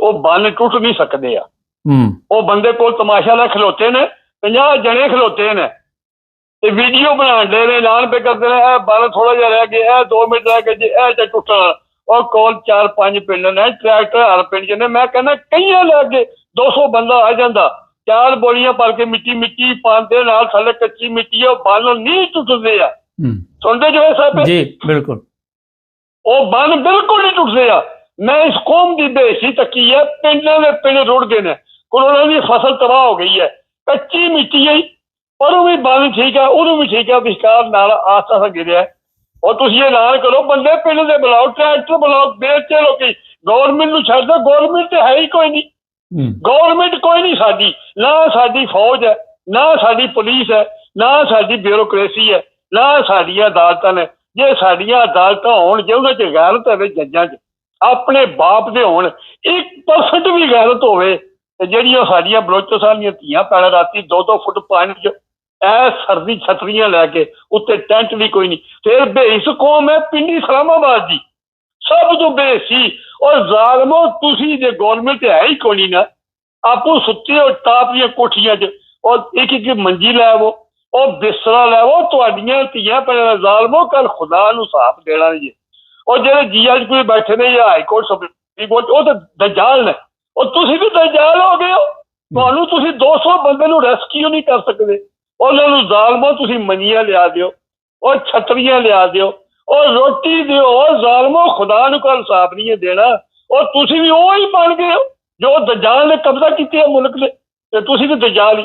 ਉਹ ਬੰਨ ਟੁੱਟ ਨਹੀਂ ਸਕਦੇ ਆ। ਹੂੰ ਉਹ ਬੰਦੇ ਕੋਲ ਤਮਾਸ਼ਾ ਲੈ ਖਲੋਤੇ ਨੇ, 50 ਜਣੇ ਖਲੋਤੇ ਨੇ ਤੇ ਵੀਡੀਓ ਬਣਾਉਣ ਦੇ ਨੇ, ਐਲਾਨ ਪੇ ਕਰਦੇ ਨੇ ਇਹ ਬੰਨ ਥੋੜਾ ਜਿਹਾ ਰਹਿ ਗਿਆ, ਇਹ 2 ਮਿੰਟ ਰਹਿ ਗਏ ਜੀ, ਇਹ ਤੇ ਟੁੱਟਣਾ। ਉਹ ਕੋਲ 4-5 ਪਿੰਡ ਨੇ, ਟਰੈਕਟਰ ਹਰ ਪਿੰਡ 'ਚ ਨੇ। ਮੈਂ ਕਹਿੰਦਾ ਕਈਆਂ ਲੈ ਕੇ 200 ਬੰਦਾ ਆ ਜਾਂਦਾ, 4 ਬੋਰੀਆਂ ਭਰ ਕੇ ਮਿੱਟੀ ਪਾਉਂਦੇ ਨਾਲ, ਥੱਲੇ ਕੱਚੀ ਮਿੱਟੀ, ਉਹ ਬੰਨ ਨਹੀਂ ਟੁੱਟਦੇ ਆ। ਸੁਣਦੇ ਜੋ ਸਾਹਿਬ ਜੀ ਬਿਲਕੁਲ, ਉਹ ਬੰਨ ਬਿਲਕੁਲ ਨਹੀਂ ਟੁੱਟਦੇ ਆ। ਮੈਂ ਇਸ ਕੌਮ ਦੀ ਬੇਇੱਜ਼ਤੀ ਤੱਕੀ ਹੈ, ਪਿੰਡਾਂ ਦੇ ਪਿੰਡ ਰੁੜ ਗਏ ਨੇ, ਕਰੋੜਾਂ ਦੀ ਫਸਲ ਤਬਾਹ ਹੋ ਗਈ ਹੈ, ਕੱਚੀ ਮਿੱਟੀ ਹੈ, ਪਰ ਉਹ ਵੀ ਬੰਨ ਠੀਕ ਹੈ, ਉਹਨੂੰ ਵੀ ਠੀਕ ਹੈ, ਵਿਸ਼ਕਾਰ ਨਾਲ ਆਸਤਾ ਗਿਰਿਆ। ਉਹ ਤੁਸੀਂ ਐਲਾਨ ਕਰੋ, ਬੰਦੇ ਪਿੰਡ ਦੇ ਬੁਲਾਓ, ਟਰੈਕਟਰ ਬੁਲਾਓ, ਵੇਚਦੇ ਲੋਕੀ, ਗੌਰਮੈਂਟ ਨੂੰ ਛੱਡ ਦਿਓ। ਗੌਰਮੈਂਟ ਤੇ ਹੈ ਹੀ ਕੋਈ ਨਹੀਂ, ਗੌਰਮੈਂਟ ਕੋਈ ਨਹੀਂ ਸਾਡੀ, ਨਾ ਸਾਡੀ ਫੌਜ ਹੈ, ਨਾ ਸਾਡੀ ਪੁਲਿਸ ਹੈ, ਨਾ ਸਾਡੀ ਬਿਊਰੋਕ੍ਰੇਸੀ ਹੈ, ਨਾ ਸਾਡੀਆਂ ਅਦਾਲਤਾਂ ਨੇ। ਜੇ ਸਾਡੀਆਂ ਅਦਾਲਤਾਂ ਹੋਣ, ਜੇ ਉਹਨਾਂ 'ਚ ਗੈਰਤ ਹੋਵੇ, ਜੱਜਾਂ 'ਚ ਆਪਣੇ ਬਾਪ ਦੇ ਹੋਣ, 1% ਵੀ ਗੈਰਤ ਹੋਵੇ, ਤੇ ਜਿਹੜੀਆਂ ਸਾਡੀਆਂ ਬਲੋਚਿਸਤਾਨ ਦੀਆਂ ਧੀਆਂ ਭੈਣਾਂ ਰਾਤੀ 2-2 ਫੁੱਟ ਪਾਣੀ 'ਚ ਸਰਦੀ ਛਤਰੀਆਂ ਲੈ ਕੇ, ਉੱਤੇ ਟੈਂਟ ਵੀ ਕੋਈ ਨਹੀਂ। ਫਿਰ ਬੇਇੱਜ਼ਤ ਕੌਮ ਹੈ ਪਿੰਡੀ ਇਸਲਾਮਾਬਾਦ ਦੀ, ਸਭ ਤੋਂ ਬੇਇੱਜ਼ਤੀ। ਔਰ ਜ਼ਾਲਮੋ, ਤੁਸੀਂ ਜੇ ਗੌਰਮੈਂਟ ਹੈ ਹੀ ਕੋਈ ਨਾ, ਆਪੂ ਸੁੱਤੇ ਹੋ ਟਾਪ ਦੀਆਂ ਕੋਠੀਆਂ 'ਚ, ਔਰ ਇੱਕ ਮੰਜੀ ਲੈ ਆਵੋ, ਉਹ ਬਿਸਤਰਾ ਲੈ ਆਵੋ, ਤੁਹਾਡੀਆਂ ਧੀਆਂ ਭੈਣਾਂ। ਜ਼ਾਲਮੋ, ਕੱਲ ਖੁਦਾ ਨੂੰ ਸਾਫ਼ ਦੇਣਾ ਜੀ। ਉਹ ਜਿਹੜੇ ਜੀਐਸ ਕੋਈ ਬੈਠੇ ਨੇ ਜਾਂ ਹਾਈ ਕੋਰਟ ਸੁਪਰੀਮ ਕੋਰਟ, ਉਹ ਤਾਂ ਦਜਾਲ ਨੇ। ਉਹ ਤੁਸੀਂ ਵੀ ਦਜਾਲ ਹੋ ਗਏ ਹੋ। ਤੁਹਾਨੂੰ ਤੁਸੀਂ 200 ਬੰਦੇ ਨੂੰ ਰੈਸਕਿਊ ਨਹੀਂ ਕਰ ਸਕਦੇ। ਉਹਨਾਂ ਨੂੰ ਜ਼ਾਲਮੋ ਤੁਸੀਂ ਮੰਜੀਆਂ ਲਿਆ ਦਿਓ, ਉਹ ਛਤਰੀਆਂ ਲਿਆ ਦਿਓ, ਉਹ ਰੋਟੀ ਦਿਓ। ਉਹ ਜ਼ਾਲਮੋ, ਖੁਦਾ ਨੂੰ ਕੱਲ ਸਾਫ਼ ਨਹੀਂ ਦੇਣਾ। ਉਹ ਤੁਸੀਂ ਵੀ ਉਹ ਹੀ ਬਣ ਗਏ ਹੋ ਜੋ ਦਜਾਲ ਨੇ ਕਬਜ਼ਾ ਕੀਤੇ ਮੁਲਕ ਦੇ, ਤੇ ਤੁਸੀਂ ਵੀ ਦਜਾਲ ਹੀ।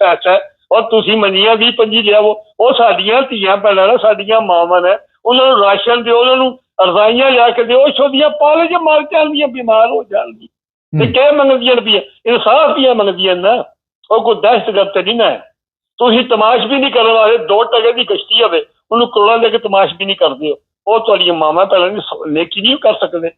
ਪੈਸਾ, ਔਰ ਤੁਸੀਂ ਮੰਨੀਆਂ 20-25 ਲਿਆਵੋ। ਉਹ ਸਾਡੀਆਂ ਧੀਆਂ ਭੈਣਾਂ ਨੇ, ਸਾਡੀਆਂ ਮਾਵਾਂ ਨੇ, ਉਹਨਾਂ ਨੂੰ ਰਾਸ਼ਨ ਦਿਓ, ਉਹਨਾਂ ਨੂੰ ਰਜ਼ਾਈਆਂ ਲਿਆ ਕੇ ਦਿਓ। ਛੋਦੀਆਂ ਪਾਲੇ ਜੇ ਮਰ ਜਾਂਦੀਆਂ, ਬਿਮਾਰ ਹੋ ਜਾਣਗੀਆਂ, ਤੇ ਕਿਹ ਮੰਗਦੀਆਂ ਰੁਪਈਆ? ਇਨਸਾਫ ਦੀਆਂ ਮੰਗਦੀਆਂ ਨਾ, ਉਹ ਕੋਈ ਦਹਿਸ਼ਤਗਰਦ ਤੇ ਨਹੀਂ ਨਾ। ਤੁਸੀਂ ਤਮਾਸ਼ ਵੀ ਨਹੀਂ ਕਰਨ ਵਾਲੇ। 2 ਟਕੇ ਦੀ ਕਸ਼ਤੀ ਹੋਵੇ, ਉਹਨੂੰ ਕਰੋੜਾਂ ਦੇ ਕੇ ਤਮਾਸ਼ ਵੀ ਨਹੀਂ ਕਰਦੇ ਹੋ। ਉਹ ਤੁਹਾਡੀਆਂ ਮਾਵਾਂ ਭੈਣਾਂ ਦੀ ਨੇਕੀ ਨਹੀਂ ਕਰ ਸਕਦੇ।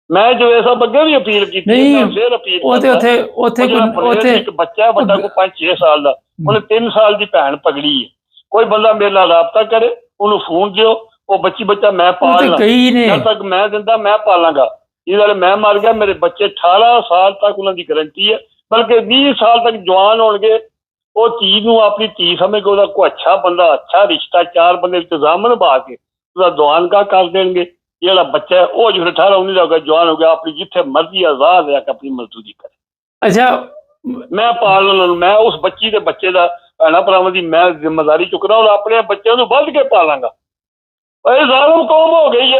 ਮੈਂ ਜੋ ਇਹ ਸਭ ਅੱਗੇ ਵੀ ਅਪੀਲ ਕੀਤੀ, ਫਿਰ ਅਪੀਲ ਉੱਥੇ ਇੱਕ ਬੱਚਾ ਵੱਡਾ ਕੋਈ 5-6 ਸਾਲ ਦਾ, ਉਹਨੇ 3 ਸਾਲ ਦੀ ਭੈਣ ਪਕੜੀ ਹੈ। ਕੋਈ ਬੰਦਾ ਮੇਰੇ ਨਾਲ ਰਾਬਤਾ ਕਰੇ, ਉਹਨੂੰ ਫੋਨ ਦਿਓ, ਉਹ ਬੱਚਾ ਮੈਂ ਪਾਲ ਲਾਂ, ਜਦ ਤੱਕ ਮੈਂ ਦਿੰਦਾ ਮੈਂ ਪਾਲਾਂਗਾ। ਇਹ ਗੱਲ ਮੈਂ ਮਰ ਗਿਆ, ਮੇਰੇ ਬੱਚੇ 18 ਸਾਲ ਤੱਕ ਉਹਨਾਂ ਦੀ ਗਰੰਟੀ ਹੈ, ਬਲਕਿ 20 ਸਾਲ ਤੱਕ ਜਵਾਨ ਹੋਣਗੇ। ਉਹ ਧੀ ਨੂੰ ਆਪਣੀ ਧੀ ਸਮਝ ਕੇ ਉਹਦਾ ਕੋਈ ਅੱਛਾ ਬੰਦਾ, ਅੱਛਾ ਰਿਸ਼ਤਾ, 4 ਬੰਦੇ ਇੰਤਜ਼ਾਮ ਨਿਭਾ ਕੇ ਉਹਦਾ ਦੁਆਨਗਾ ਕਰ ਦੇਣਗੇ। ਜਿਹੜਾ ਬੱਚਾ ਹੈ ਉਹ ਜੋ 18-19 ਦਾ ਹੋ ਗਿਆ, ਜਵਾਨ ਹੋ ਗਿਆ, ਆਪਣੀ ਜਿੱਥੇ ਮਰਜ਼ੀ ਆਜ਼ਾਦ ਹੈ ਕਿ ਆਪਣੀ ਮਜ਼ਦੂਰੀ ਕਰੇ। ਅੱਛਾ, ਮੈਂ ਪਾਲ ਉਹਨਾਂ ਨੂੰ, ਮੈਂ ਉਸ ਬੱਚੀ ਦੇ ਬੱਚੇ ਦਾ ਭੈਣਾਂ ਭਰਾਵਾਂ ਦੀ ਮੈਂ ਜ਼ਿੰਮੇਵਾਰੀ ਚੁੱਕਣਾ, ਔਰ ਆਪਣੇ ਬੱਚਿਆਂ ਨੂੰ ਵੱਧ ਕੇ ਪਾਲਾਂਗਾ। ਇਹ ਜ਼ਾਲਮ ਕੌਮ ਹੋ ਗਈ ਹੈ।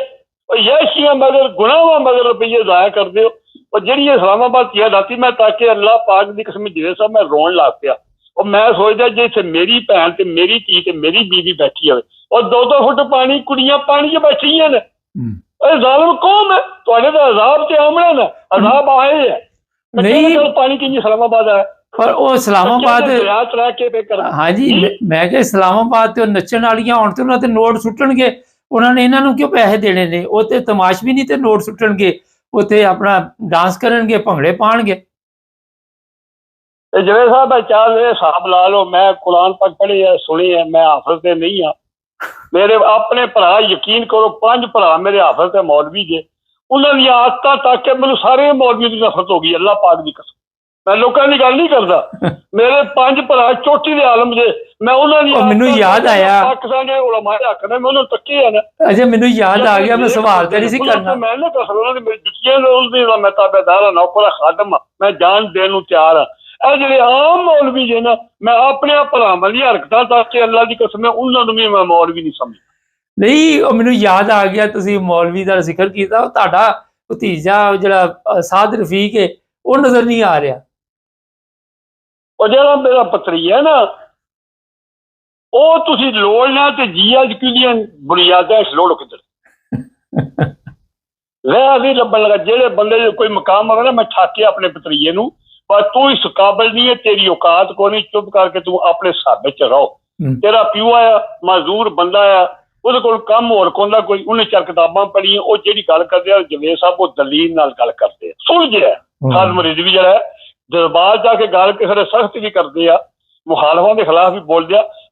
ਉਹ ਯਾਸ਼ੀਆਂ ਮਗਰ, ਗੁਨਾਹਾਂ ਮਗਰ ਰੁਪਈਏ ਜ਼ਾਇਆ ਕਰਦੇ ਹੋ। ਉਹ ਜਿਹੜੀ ਇਸਲਾਮਾਬਾਦ ਧੀਆਂ ਰਾਤੀ ਮੈਂ ਤਾਂ ਕਿ ਅੱਲਾਹ ਪਾਕ ਦੀ ਕਸਮ ਜਿਵੇਂ ਸਾਹਿਬ ਮੈਂ ਰੋਣ ਲੱਗ ਪਿਆ। ਉਹ ਮੈਂ ਸੋਚਦਾ ਜੇ ਇੱਥੇ ਮੇਰੀ ਭੈਣ ਤੇ ਮੇਰੀ ਧੀ ਤੇ ਮੇਰੀ ਬੀਵੀ ਬੈਠੀ ਹੋਵੇ, ਉਹ 2-2 ਫੁੱਟ ਪਾਣੀ, ਕੁੜੀਆਂ ਪਾਣੀ 'ਚ ਬੈਠੀਆਂ ਨੇ। ਇਹ ਜ਼ਾਲਮ ਕੌਮ ਹੈ। ਤੁਹਾਡੇ ਤਾਂ ਅਜ਼ਾਬ ਤੇ ਆਮਣਾ ਨਾ, ਅਜ਼ਾਬ ਆਏ ਹੈ ਨਹੀਂ। ਪਾਣੀ ਕਿੰਨੀ ਇਸਲਾਮਾਬਾਦ ਹੈ, ਪਰ ਉਹ ਇਸਲਾਮਾਬਾਦ, ਹਾਂਜੀ ਮੈਂ ਕਿਹਾ ਇਸਲਾਮਾਬਾਦ ਤੇ ਉਹ ਨੱਚਣ ਵਾਲੀਆਂ ਹੋਣ ਤੇ ਉਹਨਾਂ ਤੇ ਨੋਟ ਸੁੱਟਣਗੇ। ਉਹਨਾਂ ਨੇ ਇਹਨਾਂ ਨੂੰ ਕਿਉਂ ਪੈਸੇ ਦੇਣੇ ਨੇ? ਉਹ ਤੇ ਤਮਾਸ਼ ਵੀ ਨਹੀਂ ਤੇ ਨੋਟ ਸੁੱਟਣਗੇ, ਉੱਥੇ ਆਪਣਾ ਡਾਂਸ ਕਰਨਗੇ, ਭੰਗੜੇ ਪਾਣਗੇ। ਜਿਵੇਂ ਸਾਹਿਬ ਚਾਰ ਹਿਸਾਬ ਲਾ ਲਓ, ਮੈਂ ਕੁਰਾਨ ਪਾਕ ਪੜ੍ਹੀ ਹੈ, ਸੁਣੀ ਹੈ, ਮੈਂ ਹਾਫਿਜ਼ ਤੇ ਨਹੀਂ ਹਾਂ। ਮੇਰੇ ਆਪਣੇ ਭਰਾ, ਯਕੀਨ ਕਰੋ 5 ਭਰਾ ਮੇਰੇ ਹਾਫਿਜ਼ ਤੇ ਮੌਲਵੀ ਜੇ। ਉਹਨਾਂ ਦੀਆਂ ਆਦਤਾਂ ਤੱਕ ਕੇ ਮੈਨੂੰ ਸਾਰੇ ਮੌਲਵੀ ਦੀ ਨਫ਼ਰਤ ਹੋ ਗਈ, ਅੱਲਾਹ ਪਾਕ ਦੀ ਕਸਮ। ਮੈਂ ਲੋਕਾਂ ਦੀ ਗੱਲ ਨਹੀਂ ਕਰਦਾ, ਮੇਰੇ 5 ਭਰਾ ਚੋਟੀ ਦੇ ਆਲਮ ਜੇ। ਮੈਂ ਉਹਨਾਂ ਦੀ, ਮੈਨੂੰ ਯਾਦ ਆਇਆ, ਪਾਕਿਸਤਾਨ ਦੇ ਉਲਮਾ ਦੇ ਹੱਕ ਨੇ ਮੈਂ ਉਹਨਾਂ ਨੂੰ ਤੱਕੇ ਆ ਨਾ। ਅੱਛਾ, ਮੈਨੂੰ ਯਾਦ ਆ ਗਿਆ, ਮੈਂ ਸਵਾਲ ਤੇ ਨਹੀਂ ਸੀ ਕਰਨਾ। ਮੈਂ ਨਾ ਕਰ ਸਕਦਾ, ਉਹਨਾਂ ਦੀ ਮੇਰੀ ਜਿੱਤੀਆਂ ਉਸਦੀ ਮੈਂ ਤਾਬੇਦਾਰ ਹਾਂ, ਨੌਕਰ, ਖਾਦਮ, ਮੈਂ ਜਾਨ ਦੇਣ ਨੂੰ ਤਿਆਰ ਹਾਂ। ਇਹ ਜਿਹੜੇ ਆਮ ਮੌਲਵੀ ਜੇ ਨਾ, ਮੈਂ ਆਪਣੇ ਭਰਾਵਾਂ ਦੀ ਹਰਕਤਾਂ ਦੱਸ ਕੇ ਅੱਲਾ ਦੀ ਕਸਮ ਉਹਨਾਂ ਨੂੰ ਵੀ ਮੈਂ ਮੌਲਵੀ ਨਹੀਂ ਸਮਝਦਾ। ਨਹੀਂ, ਉਹ ਮੈਨੂੰ ਯਾਦ ਆ ਗਿਆ, ਤੁਸੀਂ ਮੌਲਵੀ ਦਾ ਜ਼ਿਕਰ ਕੀਤਾ। ਉਹ ਤੁਹਾਡਾ ਭਤੀਜਾ ਜਿਹੜਾ ਸਾਦ ਰਫੀਕ ਹੈ, ਉਹ ਨਜ਼ਰ ਨਹੀਂ ਆ ਰਿਹਾ। ਉਹ ਜਿਹੜਾ ਮੇਰਾ ਪਤਰੀ ਹੈ ਨਾ, ਉਹ ਤੁਸੀਂ ਲੋੜ ਨਾ ਤੇ GHQ ਦੀਆਂ ਬੁਨਿਆਦਾਂ ਲੋੜ ਕਿੱਧਰ ਰਹਿ ਵੀ ਲੱਭਣ ਲੱਗਾ। ਜਿਹੜੇ ਬੰਦੇ ਕੋਈ ਮਕਾਮ ਹੋਵੇ ਨਾ, ਮੈਂ ਠਾਕੇ ਆਪਣੇ ਪਤਰੀਏ ਨੂੰ, ਪਰ ਤੂੰ ਇਸ ਕਾਬਲ ਨਹੀਂ ਹੈ, ਤੇਰੀ ਔਕਾਤ ਕੋਈ ਨਹੀਂ, ਚੁੱਪ ਕਰਕੇ ਤੂੰ ਆਪਣੇ ਹਿਸਾਬੇ 'ਚ ਰਹੋ। ਤੇਰਾ ਪਿਓ ਆਇਆ, ਮਜ਼ਦੂਰ ਬੰਦਾ ਆ, ਉਹਦੇ ਕੋਲ ਕੰਮ ਹੋਰ ਕੋਂਦਾ ਕੋਈ, ਉਹਨੇ 4 ਕਿਤਾਬਾਂ ਪੜ੍ਹੀਆਂ। ਉਹ ਜਿਹੜੀ ਗੱਲ ਕਰਦੇ ਆ ਜਵੇਦ ਸਾਹਿਬ, ਉਹ ਦਲੀਲ ਨਾਲ ਗੱਲ ਕਰਦੇ ਆ, ਸੁਲਝਿਆ। ਖਾਲਮ ਰਿਜ਼ਵੀ ਜਿਹੜਾ ਹੈ, ਦਰਬਾਰ ਜਾ ਕੇ ਗੱਲ ਕਿਸੇ ਦੇ ਸਖਤ ਵੀ ਕਰਦੇ ਆ, ਮੁਖਾਲਫਾਂ ਦੇ ਖਿਲਾਫ ਵੀ ਬੋਲਦੇ ਆ।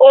ਉਹ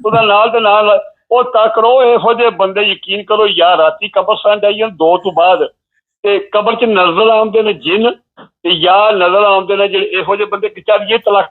ਉਹਦਾ ਨਾਲ ਤੇ ਨਾਲ ਉਹ ਤਾਕੜੋ ਇਹੋ ਜਿਹੇ ਬੰਦੇ ਯਕੀਨ ਕਰੋ ਯਾਰ ਰਾਤੀ ਕਬਰਸਤਾਨ ਜਾਈਏ 2 ਤੋਂ ਬਾਅਦ ਤੇ ਕਬਰ 'ਚ ਨਜ਼ਰ ਆਉਂਦੇ ਨੇ ਜਿੰਨ ਤੇ ਜਾਂ ਨਜ਼ਰ ਆਉਂਦੇ ਨੇ ਜਿਹੜੇ ਇਹੋ ਜਿਹੇ ਬੰਦੇ ਕਿ ਚੱਲ ਇਹ ਤਲਾਕ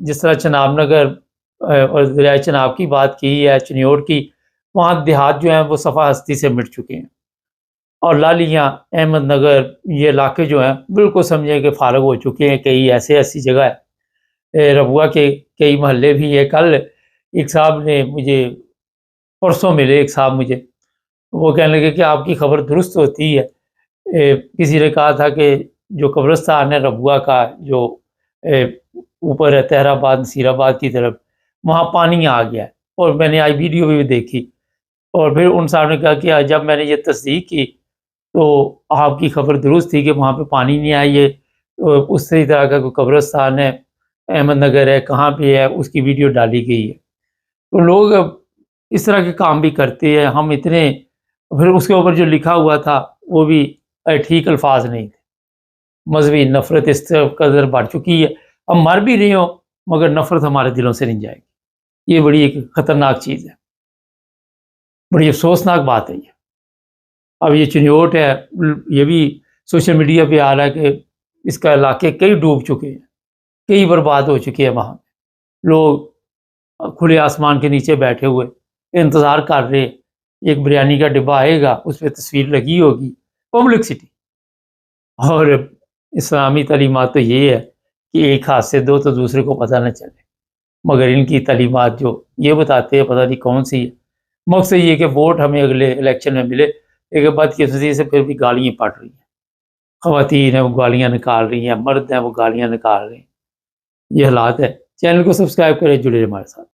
جس طرح چناب نگر اور دریائے چناب کی بات کی ہے، چنیوٹ کی، وہاں دیہات جو ہیں وہ صفحہ ہستی سے مٹ چکے ہیں، اور لالیاں، احمد نگر، یہ علاقے جو ہیں بالکل سمجھیں کہ فارغ ہو چکے ہیں۔ کئی ایسی جگہ ہے، ربوہ کے کئی محلے بھی ہے۔ کل ایک صاحب نے مجھے، پرسوں ملے ایک صاحب مجھے، وہ کہنے لگے کہ آپ کی خبر درست ہوتی ہے، کسی نے کہا تھا کہ جو قبرستان ہے ربوہ کا، جو اوپر ہے طاہر آباد نصیر آباد کی طرف، وہاں پانی آ گیا ہے، اور میں نے آئی ویڈیو بھی دیکھی، اور پھر ان صاحب نے کہا کہ جب میں نے یہ تصدیق کی تو آپ کی خبر درست تھی کہ وہاں پہ پانی نہیں آئی ہے، اس طرح کا کوئی قبرستان ہے، احمد نگر ہے، کہاں پہ ہے، اس کی ویڈیو ڈالی گئی ہے۔ تو لوگ اس طرح کے کام بھی کرتے ہیں، ہم اتنے، پھر اس کے اوپر جو لکھا ہوا تھا وہ بھی ٹھیک الفاظ نہیں تھے۔ مذہبی نفرت اس قدر بڑھ چکی ہے، ہم مر بھی رہے ہوں مگر نفرت ہمارے دلوں سے نہیں جائے گی۔ یہ بڑی ایک خطرناک چیز ہے، بڑی افسوسناک بات ہے یہ۔ اب یہ چنیوٹ ہے، یہ بھی سوشل میڈیا پہ آ رہا ہے کہ اس کا علاقے کئی ڈوب چکے ہیں، کئی برباد ہو چکے ہیں، وہاں لوگ کھلے آسمان کے نیچے بیٹھے ہوئے انتظار کر رہے، ایک بریانی کا ڈبہ آئے گا، اس پہ تصویر لگی ہوگی، پبلک سٹی۔ اور اسلامی تعلیمات تو یہ ہے کہ ایک ہاتھ سے دو تو دوسرے کو پتہ نہ چلے، مگر ان کی تعلیمات جو یہ بتاتے ہیں پتہ نہیں کون سی ہے۔ مقصد یہ کہ ووٹ ہمیں اگلے الیکشن میں ملے، لیکن بعد کی وجہ سے پھر بھی گالیاں پڑ رہی ہیں، خواتین ہیں وہ گالیاں نکال رہی ہیں، مرد ہیں وہ گالیاں نکال رہے ہیں، یہ حالات ہے۔ چینل کو سبسکرائب کریں، جڑے رہیں ہمارے ساتھ۔